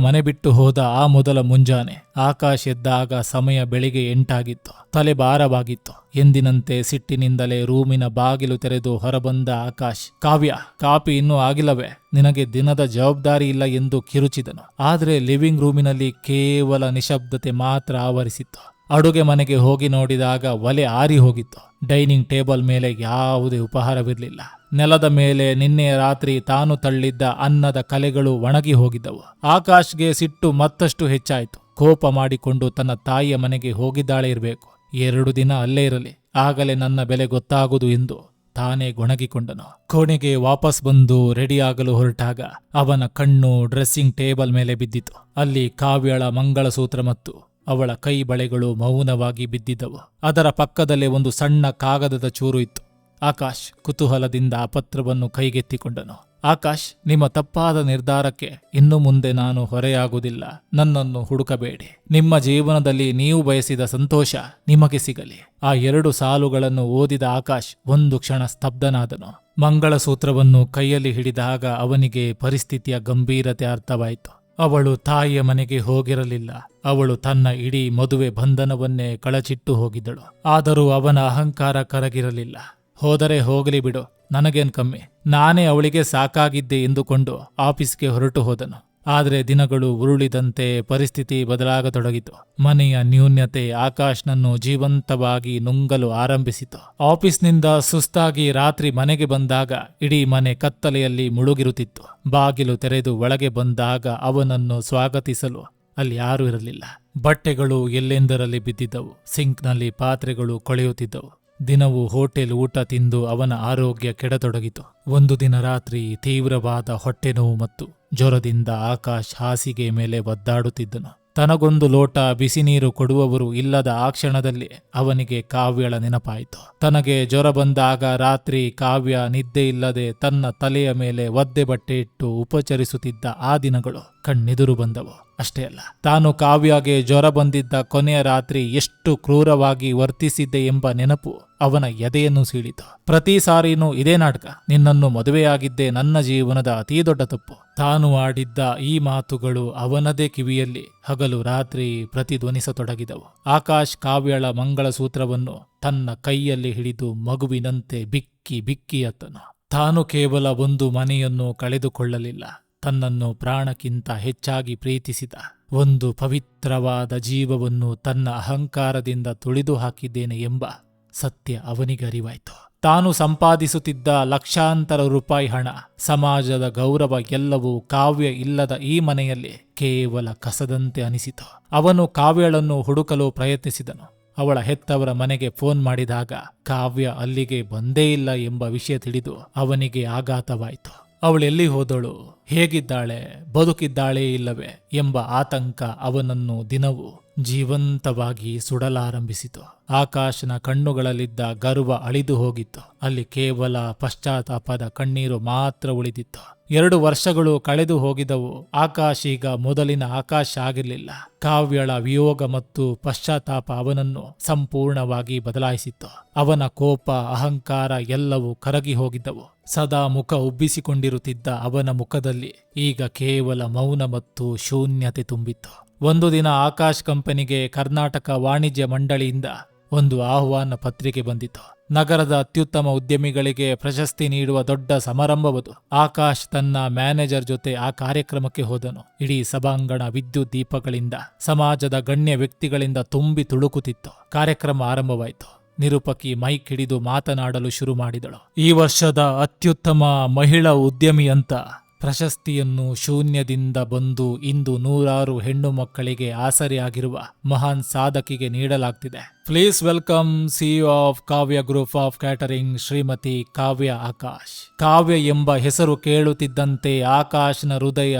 ಮನೆ ಬಿಟ್ಟು ಹೋದ ಆ ಮೊದಲ ಮುಂಜಾನೆ ಆಕಾಶ್ ಎದ್ದಾಗ ಸಮಯ ಬೆಳಿಗ್ಗೆ 8 ಆಗಿತ್ತು. ತಲೆ ಭಾರವಾಗಿತ್ತು. ಎಂದಿನಂತೆ ಸಿಟ್ಟಿನಿಂದಲೇ ರೂಮಿನ ಬಾಗಿಲು ತೆರೆದು ಹೊರಬಂದ ಆಕಾಶ್, ಕಾವ್ಯ, ಕಾಪಿ ಇನ್ನೂ ಆಗಿಲ್ಲವೇ? ನಿನಗೆ ದಿನದ ಜವಾಬ್ದಾರಿ ಇಲ್ಲ ಎಂದು ಕಿರುಚಿದನು. ಆದರೆ ಲಿವಿಂಗ್ ರೂಮಿನಲ್ಲಿ ಕೇವಲ ನಿಶಬ್ದತೆ ಮಾತ್ರ ಆವರಿಸಿತ್ತು. ಅಡುಗೆ ಮನೆಗೆ ಹೋಗಿ ನೋಡಿದಾಗ ಒಲೆ ಆರಿ ಹೋಗಿತ್ತು. ಡೈನಿಂಗ್ ಟೇಬಲ್ ಮೇಲೆ ಯಾವುದೇ ಉಪಹಾರವಿರಲಿಲ್ಲ. ನೆಲದ ಮೇಲೆ ನಿನ್ನೆ ರಾತ್ರಿ ತಾನು ತಳ್ಳಿದ್ದ ಅನ್ನದ ಕಲೆಗಳು ಒಣಗಿ ಹೋಗಿದ್ದವು. ಆಕಾಶ್ಗೆ ಸಿಟ್ಟು ಮತ್ತಷ್ಟು ಹೆಚ್ಚಾಯಿತು. ಕೋಪ ಮಾಡಿಕೊಂಡು ತನ್ನ ತಾಯಿಯ ಮನೆಗೆ ಹೋಗಿದ್ದಾಳೆ ಇರಬೇಕು. 2 ದಿನ ಅಲ್ಲೇ ಇರಲಿ, ಆಗಲೇ ನನ್ನ ಬೆಲೆ ಗೊತ್ತಾಗುವುದು ಎಂದು ತಾನೇ ಗೊಣಗಿಕೊಂಡನು. ಕೋಣೆಗೆ ವಾಪಸ್ ಬಂದು ರೆಡಿಯಾಗಲು ಹೊರಟಾಗ ಅವನ ಕಣ್ಣು ಡ್ರೆಸ್ಸಿಂಗ್ ಟೇಬಲ್ ಮೇಲೆ ಬಿದ್ದಿತು. ಅಲ್ಲಿ ಕಾವ್ಯಳ ಮಂಗಳಸೂತ್ರ ಮತ್ತು ಅವಳ ಕೈ ಬಳೆಗಳು ಮೌನವಾಗಿ ಬಿದ್ದಿದ್ದವು. ಅದರ ಪಕ್ಕದಲ್ಲೇ ಒಂದು ಸಣ್ಣ ಕಾಗದದ ಚೂರು ಇತ್ತು. ಆಕಾಶ್ ಕುತೂಹಲದಿಂದ ಆ ಪತ್ರವನ್ನು ಕೈಗೆತ್ತಿಕೊಂಡನು. ಆಕಾಶ್, ನಿಮ್ಮ ತಪ್ಪಾದ ನಿರ್ಧಾರಕ್ಕೆ ಇನ್ನು ಮುಂದೆ ನಾನು ಹೊರೆಯಾಗುವುದಿಲ್ಲ. ನನ್ನನ್ನು ಹುಡುಕಬೇಡಿ. ನಿಮ್ಮ ಜೀವನದಲ್ಲಿ ನೀವು ಬಯಸಿದ ಸಂತೋಷ ನಿಮಗೆ ಸಿಗಲಿ. ಆ 2 ಸಾಲುಗಳನ್ನು ಓದಿದ ಆಕಾಶ್ ಒಂದು ಕ್ಷಣ ಸ್ತಬ್ಧನಾದನು. ಮಂಗಳಸೂತ್ರವನ್ನು ಕೈಯಲ್ಲಿ ಹಿಡಿದಾಗ ಅವನಿಗೆ ಪರಿಸ್ಥಿತಿಯ ಗಂಭೀರತೆ ಅರ್ಥವಾಯಿತು. ಅವಳು ತಾಯಿಯ ಮನೆಗೆ ಹೋಗಿರಲಿಲ್ಲ. ಅವಳು ತನ್ನ ಇಡೀ ಮದುವೆ ಬಂಧನವನ್ನೇ ಕಳಚಿಟ್ಟು ಹೋಗಿದ್ದಳು. ಆದರೂ ಅವನ ಅಹಂಕಾರ ಕರಗಿರಲಿಲ್ಲ. ಹೋದರೆ ಹೋಗಲಿ ಬಿಡು, ನನಗೇನ್ ಕಮ್ಮಿ, ನಾನೇ ಅವಳಿಗೆ ಸಾಕಾಗಿದ್ದೆ ಎಂದುಕೊಂಡು ಆಫೀಸ್ಗೆ ಹೊರಟು ಹೋದನು. ಆದರೆ ದಿನಗಳು ಉರುಳಿದಂತೆ ಪರಿಸ್ಥಿತಿ ಬದಲಾಗತೊಡಗಿತು. ಮನೆಯ ನ್ಯೂನ್ಯತೆ ಆಕಾಶ್ನನ್ನು ಜೀವಂತವಾಗಿ ನುಂಗಲು ಆರಂಭಿಸಿತು. ಆಫೀಸ್ನಿಂದ ಸುಸ್ತಾಗಿ ರಾತ್ರಿ ಮನೆಗೆ ಬಂದಾಗ ಇಡೀ ಮನೆ ಕತ್ತಲೆಯಲ್ಲಿ ಮುಳುಗಿರುತ್ತಿತ್ತು. ಬಾಗಿಲು ತೆರೆದು ಒಳಗೆ ಬಂದಾಗ ಅವನನ್ನು ಸ್ವಾಗತಿಸಲು ಅಲ್ಲಿ ಯಾರೂ ಇರಲಿಲ್ಲ. ಬಟ್ಟೆಗಳು ಎಲ್ಲೆಂದರಲ್ಲಿ ಬಿದ್ದಿದ್ದವು. ಸಿಂಕ್ನಲ್ಲಿ ಪಾತ್ರೆಗಳು ಕೊಳೆಯುತ್ತಿದ್ದವು. ದಿನವೂ ಹೋಟೆಲ್ ಊಟ ತಿಂದು ಅವನ ಆರೋಗ್ಯ ಕೆಡತೊಡಗಿತು. ಒಂದು ದಿನ ರಾತ್ರಿ ತೀವ್ರವಾದ ಹೊಟ್ಟೆನೋವು ಮತ್ತು ಜ್ವರದಿಂದ ಆಕಾಶ್ ಹಾಸಿಗೆ ಮೇಲೆ ಒದ್ದಾಡುತ್ತಿದ್ದನು. ತನಗೊಂದು ಲೋಟ ಬಿಸಿ ನೀರು ಕೊಡುವವರು ಇಲ್ಲದ ಆ ಕ್ಷಣದಲ್ಲಿ ಅವನಿಗೆ ಕಾವ್ಯಳ ನೆನಪಾಯಿತು. ತನಗೆ ಜ್ವರ ಬಂದಾಗ ರಾತ್ರಿ ಕಾವ್ಯ ನಿದ್ದೆ ಇಲ್ಲದೆ ತನ್ನ ತಲೆಯ ಮೇಲೆ ಒದ್ದೆ ಬಟ್ಟೆ ಇಟ್ಟು ಉಪಚರಿಸುತ್ತಿದ್ದ ಆ ದಿನಗಳು ಕಣ್ಣೆದುರು ಬಂದವು. ಅಷ್ಟೇ ಅಲ್ಲ, ತಾನು ಕಾವ್ಯಗೆ ಜ್ವರ ಬಂದಿದ್ದ ಕೊನೆಯ ರಾತ್ರಿ ಎಷ್ಟು ಕ್ರೂರವಾಗಿ ವರ್ತಿಸಿದ್ದೆ ಎಂಬ ನೆನಪು ಅವನ ಎದೆಯನ್ನು ಸೀಳಿತು. ಪ್ರತಿ ಸಾರಿನೂ ಇದೇ ನಾಟಕ, ನಿನ್ನನ್ನು ಮದುವೆಯಾಗಿದ್ದೇ ನನ್ನ ಜೀವನದ ಅತೀ ದೊಡ್ಡ ತಪ್ಪು. ತಾನು ಆಡಿದ್ದ ಈ ಮಾತುಗಳು ಅವನದೇ ಕಿವಿಯಲ್ಲಿ ಹಗಲು ರಾತ್ರಿ ಪ್ರತಿಧ್ವನಿಸತೊಡಗಿದವು. ಆಕಾಶ್ ಕಾವ್ಯಳ ಮಂಗಳಸೂತ್ರವನ್ನು ತನ್ನ ಕೈಯಲ್ಲಿ ಹಿಡಿದು ಮಗುವಿನಂತೆ ಬಿಕ್ಕಿ ಬಿಕ್ಕಿ ಅತ್ತನು. ತಾನು ಕೇವಲ ಒಂದು ಮನೆಯನ್ನು ಕಳೆದುಕೊಳ್ಳಲಿಲ್ಲ, ತನ್ನನ್ನು ಪ್ರಾಣಕ್ಕಿಂತ ಹೆಚ್ಚಾಗಿ ಪ್ರೀತಿಸಿದ ಒಂದು ಪವಿತ್ರವಾದ ಜೀವವನ್ನು ತನ್ನ ಅಹಂಕಾರದಿಂದ ತುಳಿದು ಹಾಕಿದ್ದೇನೆ ಎಂಬ ಸತ್ಯ ಅವನಿಗೆ ಅರಿವಾಯಿತು. ತಾನು ಸಂಪಾದಿಸುತ್ತಿದ್ದ ಲಕ್ಷಾಂತರ ರೂಪಾಯಿ ಹಣ, ಸಮಾಜದ ಗೌರವ ಎಲ್ಲವೂ ಕಾವ್ಯ ಇಲ್ಲದ ಈ ಮನೆಯಲ್ಲಿ ಕೇವಲ ಕಸದಂತೆ ಅನಿಸಿತು. ಅವನು ಕಾವ್ಯಳನ್ನು ಹುಡುಕಲು ಪ್ರಯತ್ನಿಸಿದನು. ಅವಳ ಹೆತ್ತವರ ಮನೆಗೆ ಫೋನ್ ಮಾಡಿದಾಗ ಕಾವ್ಯ ಅಲ್ಲಿಗೆ ಬಂದೇ ಇಲ್ಲ ಎಂಬ ವಿಷಯ ತಿಳಿದು ಅವನಿಗೆ ಆಘಾತವಾಯಿತು. ಅವಳೆಲ್ಲಿ ಹೋದಳು, ಹೇಗಿದ್ದಾಳೆ, ಬದುಕಿದ್ದಾಳೇ ಇಲ್ಲವೇ ಎಂಬ ಆತಂಕ ಅವನನ್ನು ದಿನವೂ ಜೀವಂತವಾಗಿ ಸುಡಲಾರಂಭಿಸಿತು. ಆಕಾಶನ ಕಣ್ಣುಗಳಲ್ಲಿದ್ದ ಗರ್ವ ಅಳಿದು ಹೋಗಿತ್ತು. ಅಲ್ಲಿ ಕೇವಲ ಪಶ್ಚಾತ್ತಾಪದ ಕಣ್ಣೀರು ಮಾತ್ರ ಉಳಿದಿತ್ತು. 2 ವರ್ಷಗಳು ಕಳೆದು ಹೋಗಿದವು. ಆಕಾಶ್ ಈಗ ಮೊದಲಿನ ಆಕಾಶ್ ಆಗಿರಲಿಲ್ಲ. ಕಾವ್ಯಳ ವಿಯೋಗ ಮತ್ತು ಪಶ್ಚಾತ್ತಾಪ ಅವನನ್ನು ಸಂಪೂರ್ಣವಾಗಿ ಬದಲಾಯಿಸಿತ್ತು. ಅವನ ಕೋಪ, ಅಹಂಕಾರ ಎಲ್ಲವೂ ಕರಗಿ ಹೋಗಿದ್ದವು. ಸದಾ ಮುಖ ಉಬ್ಬಿಸಿಕೊಂಡಿರುತ್ತಿದ್ದ ಅವನ ಮುಖದಲ್ಲಿ ಈಗ ಕೇವಲ ಮೌನ ಮತ್ತು ಶೂನ್ಯತೆ ತುಂಬಿತ್ತು. ಒಂದು ದಿನ ಆಕಾಶ್ ಕಂಪನಿಗೆ ಕರ್ನಾಟಕ ವಾಣಿಜ್ಯ ಮಂಡಳಿಯಿಂದ ಒಂದು ಆಹ್ವಾನ ಪತ್ರಿಕೆ ಬಂದಿತು. ನಗರದ ಅತ್ಯುತ್ತಮ ಉದ್ಯಮಿಗಳಿಗೆ ಪ್ರಶಸ್ತಿ ನೀಡುವ ದೊಡ್ಡ ಸಮಾರಂಭವದು. ಆಕಾಶ್ ತನ್ನ ಮ್ಯಾನೇಜರ್ ಜೊತೆ ಆ ಕಾರ್ಯಕ್ರಮಕ್ಕೆ ಹೋದನು. ಇಡೀ ಸಭಾಂಗಣ ವಿದ್ಯುತ್ ದೀಪಗಳಿಂದ, ಸಮಾಜದ ಗಣ್ಯ ವ್ಯಕ್ತಿಗಳಿಂದ ತುಂಬಿ ತುಳುಕುತ್ತಿತ್ತು. ಕಾರ್ಯಕ್ರಮ ಆರಂಭವಾಯಿತು. ನಿರೂಪಕಿ ಮೈಕ್ ಹಿಡಿದು ಮಾತನಾಡಲು ಶುರು ಮಾಡಿದಳು. ಈ ವರ್ಷದ ಅತ್ಯುತ್ತಮ ಮಹಿಳಾ ಉದ್ಯಮಿ ಅಂತ ಪ್ರಶಸ್ತಿಯನ್ನು ಶೂನ್ಯದಿಂದ ಬಂದು ಇಂದು 100 ಹೆಣ್ಣು ಮಕ್ಕಳಿಗೆ ಆಸರೆಯಾಗಿರುವ ಮಹಾನ್ ಸಾಧಕಿಗೆ ನೀಡಲಾಗ್ತಿದೆ. Please welcome CEO of Kavya group of catering, Shrimati Kavya Akash. Kavya ಎಂಬ ಹೆಸರು ಕೇಳುತ್ತಿದ್ದಂತೆ ಆಕಾಶ್ನ ಹೃದಯ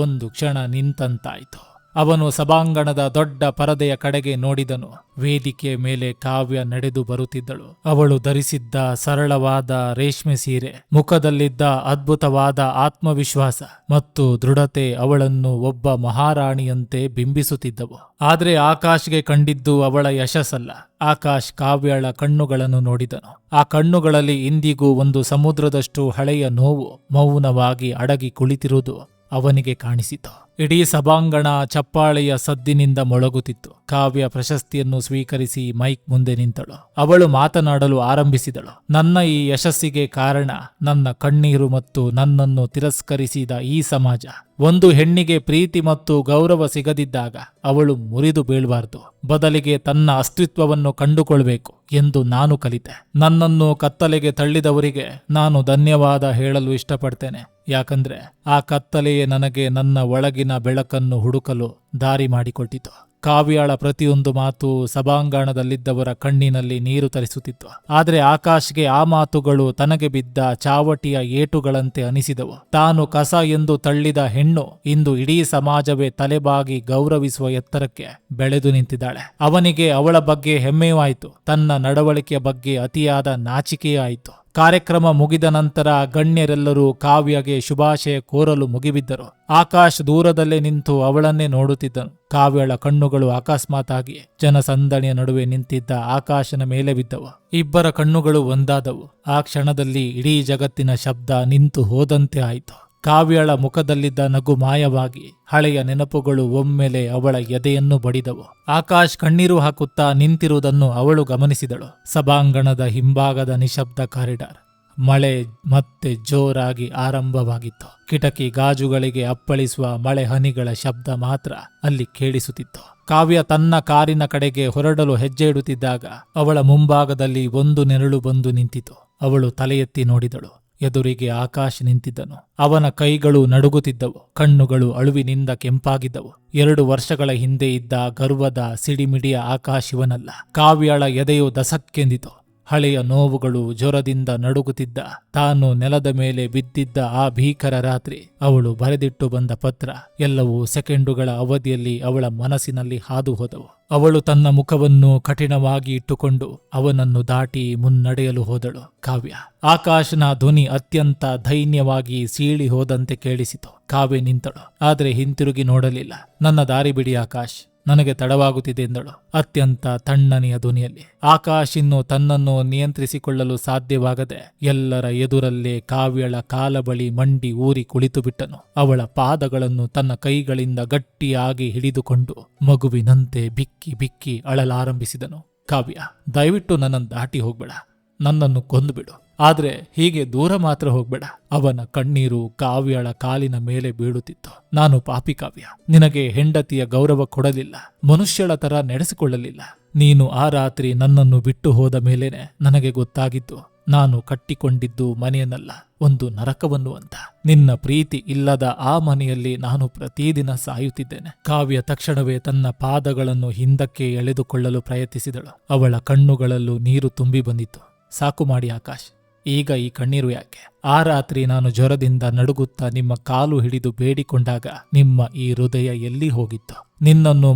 ಒಂದು ಕ್ಷಣ ನಿಂತಂತಾಯಿತು. ಅವನು ಸಭಾಂಗಣದ ದೊಡ್ಡ ಪರದೆಯ ಕಡೆಗೆ ನೋಡಿದನು. ವೇದಿಕೆಯ ಮೇಲೆ ಕಾವ್ಯ ನಡೆದು ಬರುತ್ತಿದ್ದಳು. ಅವಳು ಧರಿಸಿದ್ದ ಸರಳವಾದ ರೇಷ್ಮೆ ಸೀರೆ, ಮುಖದಲ್ಲಿದ್ದ ಅದ್ಭುತವಾದ ಆತ್ಮವಿಶ್ವಾಸ ಮತ್ತು ದೃಢತೆ ಅವಳನ್ನು ಒಬ್ಬ ಮಹಾರಾಣಿಯಂತೆ ಬಿಂಬಿಸುತ್ತಿದ್ದವು. ಆದರೆ ಆಕಾಶ್ಗೆ ಕಂಡಿದ್ದು ಅವಳ ಯಶಸ್ಸಲ್ಲ. ಆಕಾಶ್ ಕಾವ್ಯಳ ಕಣ್ಣುಗಳನ್ನು ನೋಡಿದನು. ಆ ಕಣ್ಣುಗಳಲ್ಲಿ ಇಂದಿಗೂ ಒಂದು ಸಮುದ್ರದಷ್ಟು ಹಳೆಯ ನೋವು ಮೌನವಾಗಿ ಅಡಗಿ ಕುಳಿತಿರುವುದು ಅವನಿಗೆ ಕಾಣಿಸಿತು. ಇಡೀ ಸಭಾಂಗಣ ಚಪ್ಪಾಳೆಯ ಸದ್ದಿನಿಂದ ಮೊಳಗುತ್ತಿತ್ತು. ಕಾವ್ಯ ಪ್ರಶಸ್ತಿಯನ್ನು ಸ್ವೀಕರಿಸಿ ಮೈಕ್ ಮುಂದೆ ನಿಂತಳು. ಅವಳು ಮಾತನಾಡಲು ಆರಂಭಿಸಿದಳು. ನನ್ನ ಈ ಯಶಸ್ಸಿಗೆ ಕಾರಣ ನನ್ನ ಕಣ್ಣೀರು ಮತ್ತು ನನ್ನನ್ನು ತಿರಸ್ಕರಿಸಿದ ಈ ಸಮಾಜ. ಒಂದು ಹೆಣ್ಣಿಗೆ ಪ್ರೀತಿ ಮತ್ತು ಗೌರವ ಸಿಗದಿದ್ದಾಗ ಅವಳು ಮುರಿದು ಬೀಳಬಾರದು, ಬದಲಿಗೆ ತನ್ನ ಅಸ್ತಿತ್ವವನ್ನು ಕಂಡುಕೊಳ್ಬೇಕು ಎಂದು ನಾನು ಕಲಿತೆ. ನನ್ನನ್ನು ಕತ್ತಲೆಗೆ ತಳ್ಳಿದವರಿಗೆ ನಾನು ಧನ್ಯವಾದ ಹೇಳಲು ಇಷ್ಟಪಡ್ತೇನೆ. ಯಾಕಂದ್ರೆ ಆ ಕತ್ತಲೆಯೇ ನನಗೆ ನನ್ನ ಒಳಗಿನ ಬೆಳಕನ್ನು ಹುಡುಕಲು ದಾರಿ ಮಾಡಿಕೊಟ್ಟಿತು. ಕಾವ್ಯಳ ಪ್ರತಿಯೊಂದು ಮಾತು ಸಭಾಂಗಣದಲ್ಲಿದ್ದವರ ಕಣ್ಣಿನಲ್ಲಿ ನೀರು ತರಿಸುತ್ತಿತ್ತು. ಆದರೆ ಆಕಾಶ್ಗೆ ಆ ಮಾತುಗಳು ತನಗೆ ಬಿದ್ದ ಚಾವಟಿಯ ಏಟುಗಳಂತೆ ಅನಿಸಿದವು. ತಾನು ಕಸ ಎಂದು ತಳ್ಳಿದ ಹೆಣ್ಣು ಇಂದು ಇಡೀ ಸಮಾಜವೇ ತಲೆಬಾಗಿ ಗೌರವಿಸುವ ಎತ್ತರಕ್ಕೆ ಬೆಳೆದು ನಿಂತಿದ್ದಾಳೆ. ಅವನಿಗೆ ಅವಳ ಬಗ್ಗೆ ಹೆಮ್ಮೆಯೂ ಆಯಿತು, ತನ್ನ ನಡವಳಿಕೆಯ ಬಗ್ಗೆ ಅತಿಯಾದ ನಾಚಿಕೆಯೂ ಆಯಿತು. ಕಾರ್ಯಕ್ರಮ ಮುಗಿದ ನಂತರ ಗಣ್ಯರೆಲ್ಲರೂ ಕಾವ್ಯಗೆ ಶುಭಾಶಯ ಕೋರಲು ಮುಗಿಬಿದ್ದರು. ಆಕಾಶ್ ದೂರದಲ್ಲೇ ನಿಂತು ಅವಳನ್ನೇ ನೋಡುತ್ತಿದ್ದನು. ಕಾವ್ಯಳ ಕಣ್ಣುಗಳು ಅಕಸ್ಮಾತಾಗಿ ಜನಸಂದಣಿಯ ನಡುವೆ ನಿಂತಿದ್ದ ಆಕಾಶನ ಮೇಲೆ ಬಿದ್ದವು. ಇಬ್ಬರ ಕಣ್ಣುಗಳು ಒಂದಾದವು. ಆ ಕ್ಷಣದಲ್ಲಿ ಇಡೀ ಜಗತ್ತಿನ ಶಬ್ದ ನಿಂತು ಹೋದಂತೆ ಆಯಿತು. ಕಾವ್ಯಳ ಮುಖದಲ್ಲಿದ್ದ ನಗು ಮಾಯವಾಗಿ ಹಳೆಯ ನೆನಪುಗಳು ಒಮ್ಮೆಲೆ ಅವಳ ಎದೆಯನ್ನು ಬಡಿದವು. ಆಕಾಶ್ ಕಣ್ಣೀರು ಹಾಕುತ್ತಾ ನಿಂತಿರುವುದನ್ನು ಅವಳು ಗಮನಿಸಿದಳು. ಸಭಾಂಗಣದ ಹಿಂಭಾಗದ ನಿಶಬ್ದ ಕಾರಿಡಾರ್. ಮಳೆ ಮತ್ತೆ ಜೋರಾಗಿ ಆರಂಭವಾಗಿತ್ತು. ಕಿಟಕಿ ಗಾಜುಗಳಿಗೆ ಅಪ್ಪಳಿಸುವ ಮಳೆ ಹನಿಗಳ ಶಬ್ದ ಮಾತ್ರ ಅಲ್ಲಿ ಕೇಳಿಸುತ್ತಿತ್ತು. ಕಾವ್ಯ ತನ್ನ ಕಾರಿನ ಕಡೆಗೆ ಹೊರಡಲು ಹೆಜ್ಜೆ ಇಡುತ್ತಿದ್ದಾಗ ಅವಳ ಮುಂಭಾಗದಲ್ಲಿ ಒಂದು ನೆರಳು ಬಂದು ನಿಂತಿತು. ಅವಳು ತಲೆ ಎತ್ತಿ ನೋಡಿದಳು. ಎದುರಿಗೆ ಆಕಾಶ್ ನಿಂತಿದ್ದನು. ಅವನ ಕೈಗಳು ನಡುಗುತ್ತಿದ್ದವು. ಕಣ್ಣುಗಳು ಅಳುವಿನಿಂದ ಕೆಂಪಾಗಿದ್ದವು. 2 ವರ್ಷಗಳ ಹಿಂದೆ ಇದ್ದ ಗರ್ವದ ಸಿಡಿಮಿಡಿಯ ಆಕಾಶ್ ಇವನಲ್ಲ. ಕಾವ್ಯಳ ಎದೆಯು ದಸಕ್ಕೆಂದಿತು. ಹಳೆಯ ನೋವುಗಳು ಜ್ವರದಿಂದ ನಡುಗುತ್ತಿದ್ದ. ತಾನು ನೆಲದ ಮೇಲೆ ಬಿದ್ದಿದ್ದ ಆ ಭೀಕರ ರಾತ್ರಿ, ಅವಳು ಬರೆದಿಟ್ಟು ಬಂದ ಪತ್ರ, ಎಲ್ಲವೂ ಸೆಕೆಂಡುಗಳ ಅವಧಿಯಲ್ಲಿ ಅವಳ ಮನಸ್ಸಿನಲ್ಲಿ ಹಾದು ಹೋದವು. ಅವಳು ತನ್ನ ಮುಖವನ್ನು ಕಠಿಣವಾಗಿ ಇಟ್ಟುಕೊಂಡು ಅವನನ್ನು ದಾಟಿ ಮುನ್ನಡೆಯಲು ಹೋದಳು. ಕಾವ್ಯ. ಆಕಾಶನ ಧ್ವನಿ ಅತ್ಯಂತ ದೈನ್ಯವಾಗಿ ಸೀಳಿ ಹೋದಂತೆ ಕೇಳಿಸಿತು. ಕಾವ್ಯ ನಿಂತಳು, ಆದರೆ ಹಿಂತಿರುಗಿ ನೋಡಲಿಲ್ಲ. ನನ್ನ ದಾರಿ ಬಿಡಿ ಆಕಾಶ್, ನನಗೆ ತಡವಾಗುತ್ತಿದೆ ಎಂದಳು ಅತ್ಯಂತ ತಣ್ಣನೆಯ ಧ್ವನಿಯಲ್ಲಿ. ಆಕಾಶ್ ಇನ್ನು ತನ್ನನ್ನು ನಿಯಂತ್ರಿಸಿಕೊಳ್ಳಲು ಸಾಧ್ಯವಾಗದೆ ಎಲ್ಲರ ಎದುರಲ್ಲೇ ಕಾವ್ಯಳ ಕಾಲ ಬಳಿ ಮಂಡಿ ಊರಿ ಕುಳಿತು ಬಿಟ್ಟನು. ಅವಳ ಪಾದಗಳನ್ನು ತನ್ನ ಕೈಗಳಿಂದ ಗಟ್ಟಿಯಾಗಿ ಹಿಡಿದುಕೊಂಡು ಮಗುವಿನಂತೆ ಬಿಕ್ಕಿ ಬಿಕ್ಕಿ ಅಳಲಾರಂಭಿಸಿದನು. ಕಾವ್ಯ, ದಯವಿಟ್ಟು ನನ್ನನ್ನು ದಾಟಿ ಹೋಗ್ಬೇಡ, ನನ್ನನ್ನು ಕೊಂದುಬಿಡು, ಆದ್ರೆ ಹೀಗೆ ದೂರ ಮಾತ್ರ ಹೋಗ್ಬೇಡ. ಅವನ ಕಣ್ಣೀರು ಕಾವ್ಯಳ ಕಾಲಿನ ಮೇಲೆ ಬೀಳುತ್ತಿತ್ತು. ನಾನು ಪಾಪಿ ಕಾವ್ಯ, ನಿನಗೆ ಹೆಂಡತಿಯ ಗೌರವ ಕೊಡಲಿಲ್ಲ, ಮನುಷ್ಯಳ ತರ ನಡೆಸಿಕೊಳ್ಳಲಿಲ್ಲ. ನೀನು ಆ ರಾತ್ರಿ ನನ್ನನ್ನು ಬಿಟ್ಟು ಹೋದ ಮೇಲೇನೆ ನನಗೆ ಗೊತ್ತಾಗಿದ್ದು ನಾನು ಕಟ್ಟಿಕೊಂಡಿದ್ದು ಮನೆಯನ್ನಲ್ಲ, ಒಂದು ನರಕವನ್ನು ಅಂತ. ನಿನ್ನ ಪ್ರೀತಿ ಇಲ್ಲದ ಆ ಮನೆಯಲ್ಲಿ ನಾನು ಪ್ರತಿದಿನ ಸಾಯುತ್ತಿದ್ದೇನೆ. ಕಾವ್ಯ ತಕ್ಷಣವೇ ತನ್ನ ಪಾದಗಳನ್ನು ಹಿಂದಕ್ಕೆ ಎಳೆದುಕೊಳ್ಳಲು ಪ್ರಯತ್ನಿಸಿದಳು. ಅವಳ ಕಣ್ಣುಗಳಲ್ಲೂ ನೀರು ತುಂಬಿ ಬಂದಿತ್ತು. ಸಾಕು ಮಾಡಿ ಆಕಾಶ್, ಈಗ ಈ ಕಣ್ಣೀರು ಯಾಕೆ? ಆ ರಾತ್ರಿ ನಾನು ಜ್ವರದಿಂದ ನಡುಗುತ್ತಾ ನಿಮ್ಮ ಕಾಲು ಹಿಡಿದು ಬೇಡಿಕೊಂಡಾಗ ನಿಮ್ಮ ಈ ಹೃದಯ ಎಲ್ಲಿ ಹೋಗಿತ್ತು? ನಿನ್ನನ್ನು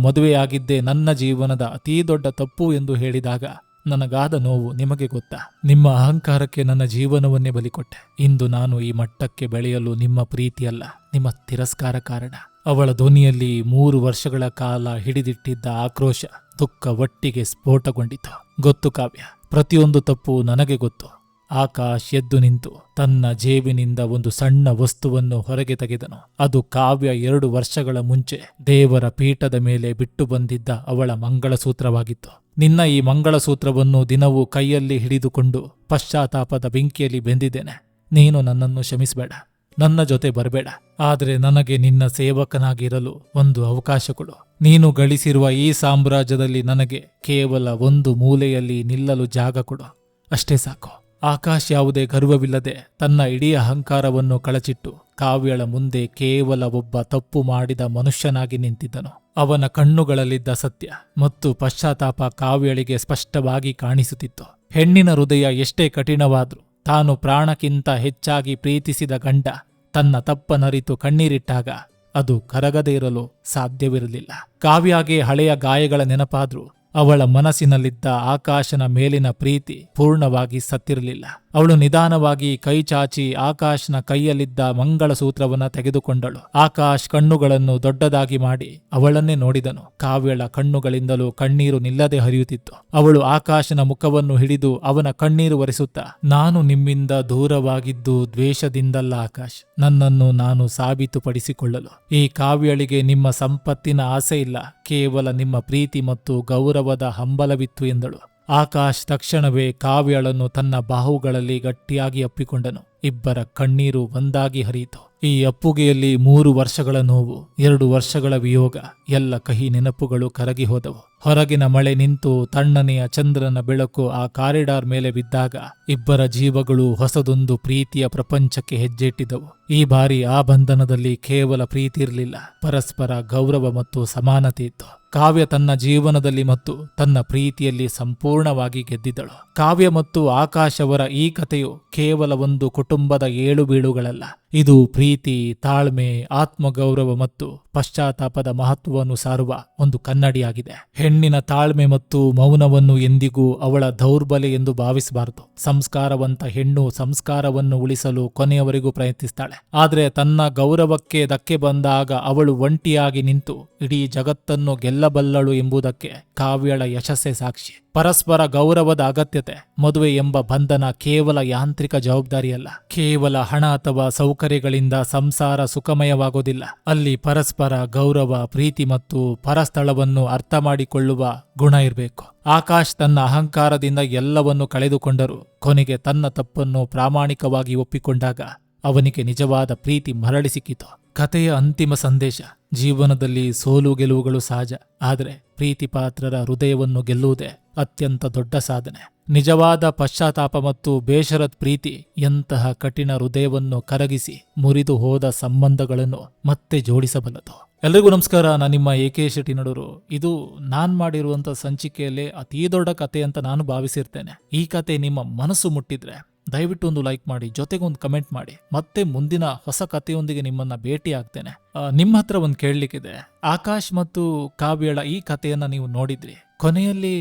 ಮದುವೆಯಾಗಿದ್ದೇ ನನ್ನ ಜೀವನದ ಅತೀ ದೊಡ್ಡ ತಪ್ಪು ಎಂದು ಹೇಳಿದಾಗ ನನಗಾದ ನೋವು ನಿಮಗೆ ಗೊತ್ತಾ? ನಿಮ್ಮ ಅಹಂಕಾರಕ್ಕೆ ನನ್ನ ಜೀವನವನ್ನೇ ಬಲಿಕೊಟ್ಟೆ. ಇಂದು ನಾನು ಈ ಮಟ್ಟಕ್ಕೆ ಬೆಳೆಯಲು ನಿಮ್ಮ ಪ್ರೀತಿಯಲ್ಲ, ನಿಮ್ಮ ತಿರಸ್ಕಾರ ಕಾರಣ. ಅವಳ ಧ್ವನಿಯಲ್ಲಿ 3 ವರ್ಷಗಳ ಕಾಲ ಹಿಡಿದಿಟ್ಟಿದ್ದ ಆಕ್ರೋಶ, ದುಃಖ ಒಟ್ಟಿಗೆ ಸ್ಫೋಟಗೊಂಡಿತು. ಗೊತ್ತು ಕಾವ್ಯ, ಪ್ರತಿಯೊಂದು ತಪ್ಪು ನನಗೆ ಗೊತ್ತು. ಆಕಾಶ್ ಎದ್ದು ನಿಂತು ತನ್ನ ಜೇಬಿನಿಂದ ಒಂದು ಸಣ್ಣ ವಸ್ತುವನ್ನು ಹೊರಗೆ ತೆಗೆದನು. ಅದು ಕಾವ್ಯ 2 ವರ್ಷಗಳ ಮುಂಚೆ ದೇವರ ಪೀಠದ ಮೇಲೆ ಬಿಟ್ಟು ಬಂದಿದ್ದ ಅವಳ ಮಂಗಳಸೂತ್ರವಾಗಿತ್ತು. ನಿನ್ನ ಈ ಮಂಗಳಸೂತ್ರವನ್ನು ದಿನವೂ ಕೈಯಲ್ಲಿ ಹಿಡಿದುಕೊಂಡು ಪಶ್ಚಾತ್ತಾಪದ ಬೆಂಕಿಯಲ್ಲಿ ಬೆಂದಿದ್ದೇನೆ. ನೀನು ನನ್ನನ್ನು ಕ್ಷಮಿಸಬೇಡ, ನನ್ನ ಜೊತೆ ಬರಬೇಡ. ಆದರೆ ನನಗೆ ನಿನ್ನ ಸೇವಕನಾಗಿರಲು ಒಂದು ಅವಕಾಶ ಕೊಡು. ನೀನು ಗಳಿಸಿರುವ ಈ ಸಾಮ್ರಾಜ್ಯದಲ್ಲಿ ನನಗೆ ಕೇವಲ ಒಂದು ಮೂಲೆಯಲ್ಲಿ ನಿಲ್ಲಲು ಜಾಗ ಕೊಡು, ಅಷ್ಟೇ ಸಾಕು. ಆಕಾಶ್ ಯಾವುದೇ ಗರ್ವವಿಲ್ಲದೆ ತನ್ನ ಇಡೀ ಅಹಂಕಾರವನ್ನು ಕಳಚಿಟ್ಟು ಕಾವ್ಯಳ ಮುಂದೆ ಕೇವಲ ಒಬ್ಬ ತಪ್ಪು ಮಾಡಿದ ಮನುಷ್ಯನಾಗಿ ನಿಂತಿದ್ದನು. ಅವನ ಕಣ್ಣುಗಳಲ್ಲಿದ್ದ ಸತ್ಯ ಮತ್ತು ಪಶ್ಚಾತ್ತಾಪ ಕಾವ್ಯಳಿಗೆ ಸ್ಪಷ್ಟವಾಗಿ ಕಾಣಿಸುತ್ತಿತ್ತು. ಹೆಣ್ಣಿನ ಹೃದಯ ಎಷ್ಟೇ ಕಠಿಣವಾದ್ರೂ ತಾನು ಪ್ರಾಣಕ್ಕಿಂತ ಹೆಚ್ಚಾಗಿ ಪ್ರೀತಿಸಿದ ಗಂಡ ತನ್ನ ತಪ್ಪನರಿತು ಕಣ್ಣೀರಿಟ್ಟಾಗ ಅದು ಕರಗದೇ ಇರಲು ಸಾಧ್ಯವಿರಲಿಲ್ಲ. ಕಾವ್ಯಗೆ ಹಳೆಯ ಗಾಯಗಳ ನೆನಪಾದ್ರೂ ಅವಳ ಮನಸ್ಸಿನಲ್ಲಿದ್ದ ಆಕಾಶನ ಮೇಲಿನ ಪ್ರೀತಿ ಪೂರ್ಣವಾಗಿ ಸತ್ತಿರಲಿಲ್ಲ. ಅವಳು ನಿಧಾನವಾಗಿ ಕೈ ಚಾಚಿ ಆಕಾಶ್ನ ಕೈಯಲ್ಲಿದ್ದ ಮಂಗಳಸೂತ್ರವನ್ನ ತೆಗೆದುಕೊಂಡಳು. ಆಕಾಶ್ ಕಣ್ಣುಗಳನ್ನು ದೊಡ್ಡದಾಗಿ ಮಾಡಿ ಅವಳನ್ನೇ ನೋಡಿದನು. ಕಾವ್ಯಳ ಕಣ್ಣುಗಳಿಂದಲೂ ಕಣ್ಣೀರು ನಿಲ್ಲದೆ ಹರಿಯುತ್ತಿತ್ತು. ಅವಳು ಆಕಾಶನ ಮುಖವನ್ನು ಹಿಡಿದು ಅವನ ಕಣ್ಣೀರು ಒರೆಸುತ್ತಾ, ನಾನು ನಿಮ್ಮಿಂದ ದೂರವಾಗಿದ್ದು ದ್ವೇಷದಿಂದಲ್ಲ ಆಕಾಶ್, ನನ್ನನ್ನು ನಾನು ಸಾಬೀತುಪಡಿಸಿಕೊಳ್ಳಲು. ಈ ಕಾವ್ಯಳಿಗೆ ನಿಮ್ಮ ಸಂಪತ್ತಿನ ಆಸೆ ಇಲ್ಲ, ಕೇವಲ ನಿಮ್ಮ ಪ್ರೀತಿ ಮತ್ತು ಗೌರವದ ಹಂಬಲವಿತ್ತು ಎಂದಳು. ಆಕಾಶ್ ತಕ್ಷಣವೇ ಕಾವ್ಯಳನ್ನು ತನ್ನ ಬಾಹುಗಳಲ್ಲಿ ಗಟ್ಟಿಯಾಗಿ ಅಪ್ಪಿಕೊಂಡನು. ಇಬ್ಬರ ಕಣ್ಣೀರು ಒಂದಾಗಿ ಹರಿಯಿತು. ಈ ಅಪ್ಪುಗೆಯಲ್ಲಿ 3 ವರ್ಷಗಳ ನೋವು, 2 ವರ್ಷಗಳ ವಿಯೋಗ, ಎಲ್ಲ ಕಹಿ ನೆನಪುಗಳು ಕರಗಿ ಹೋದವು. ಹೊರಗಿನ ಮಳೆ ನಿಂತು ತಣ್ಣನೆಯ ಚಂದ್ರನ ಬೆಳಕು ಆ ಕಾರಿಡಾರ್ ಮೇಲೆ ಬಿದ್ದಾಗ ಇಬ್ಬರ ಜೀವಗಳು ಹೊಸದೊಂದು ಪ್ರೀತಿಯ ಪ್ರಪಂಚಕ್ಕೆ ಹೆಜ್ಜೆಟ್ಟಿದ್ದವು. ಈ ಬಾರಿ ಆ ಬಂಧನದಲ್ಲಿ ಕೇವಲ ಪ್ರೀತಿ ಇರಲಿಲ್ಲ, ಪರಸ್ಪರ ಗೌರವ ಮತ್ತು ಸಮಾನತೆ ಇತ್ತು. ಕಾವ್ಯ ತನ್ನ ಜೀವನದಲ್ಲಿ ಮತ್ತು ತನ್ನ ಪ್ರೀತಿಯಲ್ಲಿ ಸಂಪೂರ್ಣವಾಗಿ ಗೆದ್ದಿದ್ದಳು. ಕಾವ್ಯ ಮತ್ತು ಆಕಾಶ್ ಅವರ ಈ ಕಥೆಯು ಕೇವಲ ಒಂದು ಕುಟುಂಬದ ಏಳುಬೀಳುಗಳಲ್ಲ, ಇದು ಪ್ರೀತಿ, ತಾಳ್ಮೆ, ಆತ್ಮಗೌರವ ಮತ್ತು ಪಶ್ಚಾತ್ತಾಪದ ಮಹತ್ವವನ್ನು ಸಾರುವ ಒಂದು ಕನ್ನಡಿಯಾಗಿದೆ. ಹೆಣ್ಣಿನ ತಾಳ್ಮೆ ಮತ್ತು ಮೌನವನ್ನು ಎಂದಿಗೂ ಅವಳ ದೌರ್ಬಲ್ಯ ಎಂದು ಭಾವಿಸಬಾರದು. ಸಂಸ್ಕಾರವಂತ ಹೆಣ್ಣು ಸಂಸ್ಕಾರವನ್ನು ಉಳಿಸಲು ಕೊನೆಯವರೆಗೂ ಪ್ರಯತ್ನಿಸ್ತಾಳೆ. ಆದರೆ ತನ್ನ ಗೌರವಕ್ಕೆ ಧಕ್ಕೆ ಬಂದಾಗ ಅವಳು ಒಂಟಿಯಾಗಿ ನಿಂತು ಇಡೀ ಜಗತ್ತನ್ನು ಗೆಲ್ಲಬಲ್ಲಳು ಎಂಬುದಕ್ಕೆ ಕಾವ್ಯಳ ಯಶಸ್ಸೇ ಸಾಕ್ಷಿ. ಪರಸ್ಪರ ಗೌರವದ ಅಗತ್ಯತೆ. ಮದುವೆ ಎಂಬ ಬಂಧನ ಕೇವಲ ಯಾಂತ್ರಿಕ ಜವಾಬ್ದಾರಿಯಲ್ಲ. ಕೇವಲ ಹಣ ಅಥವಾ ಸೌಕರ್ಯಗಳಿಂದ ಸಂಸಾರ ಸುಖಮಯವಾಗೋದಿಲ್ಲ. ಅಲ್ಲಿ ಪರಸ್ಪರ ಗೌರವ, ಪ್ರೀತಿ ಮತ್ತು ಪರಸ್ಥಳವನ್ನು ಅರ್ಥ ಮಾಡಿಕೊಳ್ಳುವ ಗುಣ ಇರಬೇಕು. ಆಕಾಶ್ ತನ್ನ ಅಹಂಕಾರದಿಂದ ಎಲ್ಲವನ್ನು ಕಳೆದುಕೊಂಡರೂ ಕೊನೆಗೆ ತನ್ನ ತಪ್ಪನ್ನು ಪ್ರಾಮಾಣಿಕವಾಗಿ ಒಪ್ಪಿಕೊಂಡಾಗ ಅವನಿಗೆ ನಿಜವಾದ ಪ್ರೀತಿ ಮರಳಿ ಸಿಕ್ಕಿತು. ಕಥೆಯ ಅಂತಿಮ ಸಂದೇಶ: ಜೀವನದಲ್ಲಿ ಸೋಲು ಗೆಲುವುಗಳು ಸಹಜ, ಆದರೆ ಪ್ರೀತಿ ಪಾತ್ರರ ಹೃದಯವನ್ನು ಗೆಲ್ಲುವುದೇ ಅತ್ಯಂತ ದೊಡ್ಡ ಸಾಧನೆ. ನಿಜವಾದ ಪಶ್ಚಾತ್ತಾಪ ಮತ್ತು ಬೇಷರತ್ ಪ್ರೀತಿ ಎಂತಹ ಕಠಿಣ ಹೃದಯವನ್ನು ಕರಗಿಸಿ ಮುರಿದು ಹೋದ ಸಂಬಂಧಗಳನ್ನು ಮತ್ತೆ ಜೋಡಿಸಬಲ್ಲದು. ಎಲ್ರಿಗೂ ನಮಸ್ಕಾರ. ನಾನು ನಿಮ್ಮ AK ಶೆಟ್ಟಿ ನಡೂರು. ಇದು ನಾನ್ ಮಾಡಿರುವಂಥ ಸಂಚಿಕೆಯಲ್ಲೇ ಅತೀ ದೊಡ್ಡ ಕತೆ ಅಂತ ನಾನು ಭಾವಿಸಿರ್ತೇನೆ. ಈ ಕತೆ ನಿಮ್ಮ ಮನಸ್ಸು ಮುಟ್ಟಿದ್ರೆ ದಯವಿಟ್ಟು ಒಂದು ಲೈಕ್ ಮಾಡಿ, ಜೊತೆಗೊಂದು ಕಮೆಂಟ್ ಮಾಡಿ. ಮತ್ತೆ ಮುಂದಿನ ಹೊಸ ಕಥೆಯೊಂದಿಗೆ ನಿಮ್ಮನ್ನ ಭೇಟಿ ಆಗ್ತೇನೆ. ನಿಮ್ಮ ಹತ್ರ ಒಂದು ಕೇಳಲಿಕ್ಕಿದೆ. ಆಕಾಶ್ ಮತ್ತು ಕಾವ್ಯಳ ಈ ಕಥೆಯನ್ನ ನೀವು ನೋಡಿದ್ರಿ. ಕೊನೆಯಲ್ಲಿ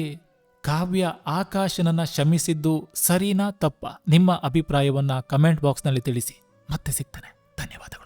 ಕಾವ್ಯ ಆಕಾಶನನ್ನ ಕ್ಷಮಿಸಿದ್ದು ಸರಿನಾ ತಪ್ಪಾ? ನಿಮ್ಮ ಅಭಿಪ್ರಾಯವನ್ನ ಕಮೆಂಟ್ ಬಾಕ್ಸ್ನಲ್ಲಿ ತಿಳಿಸಿ. ಮತ್ತೆ ಸಿಗ್ತಾನೆ. ಧನ್ಯವಾದಗಳು.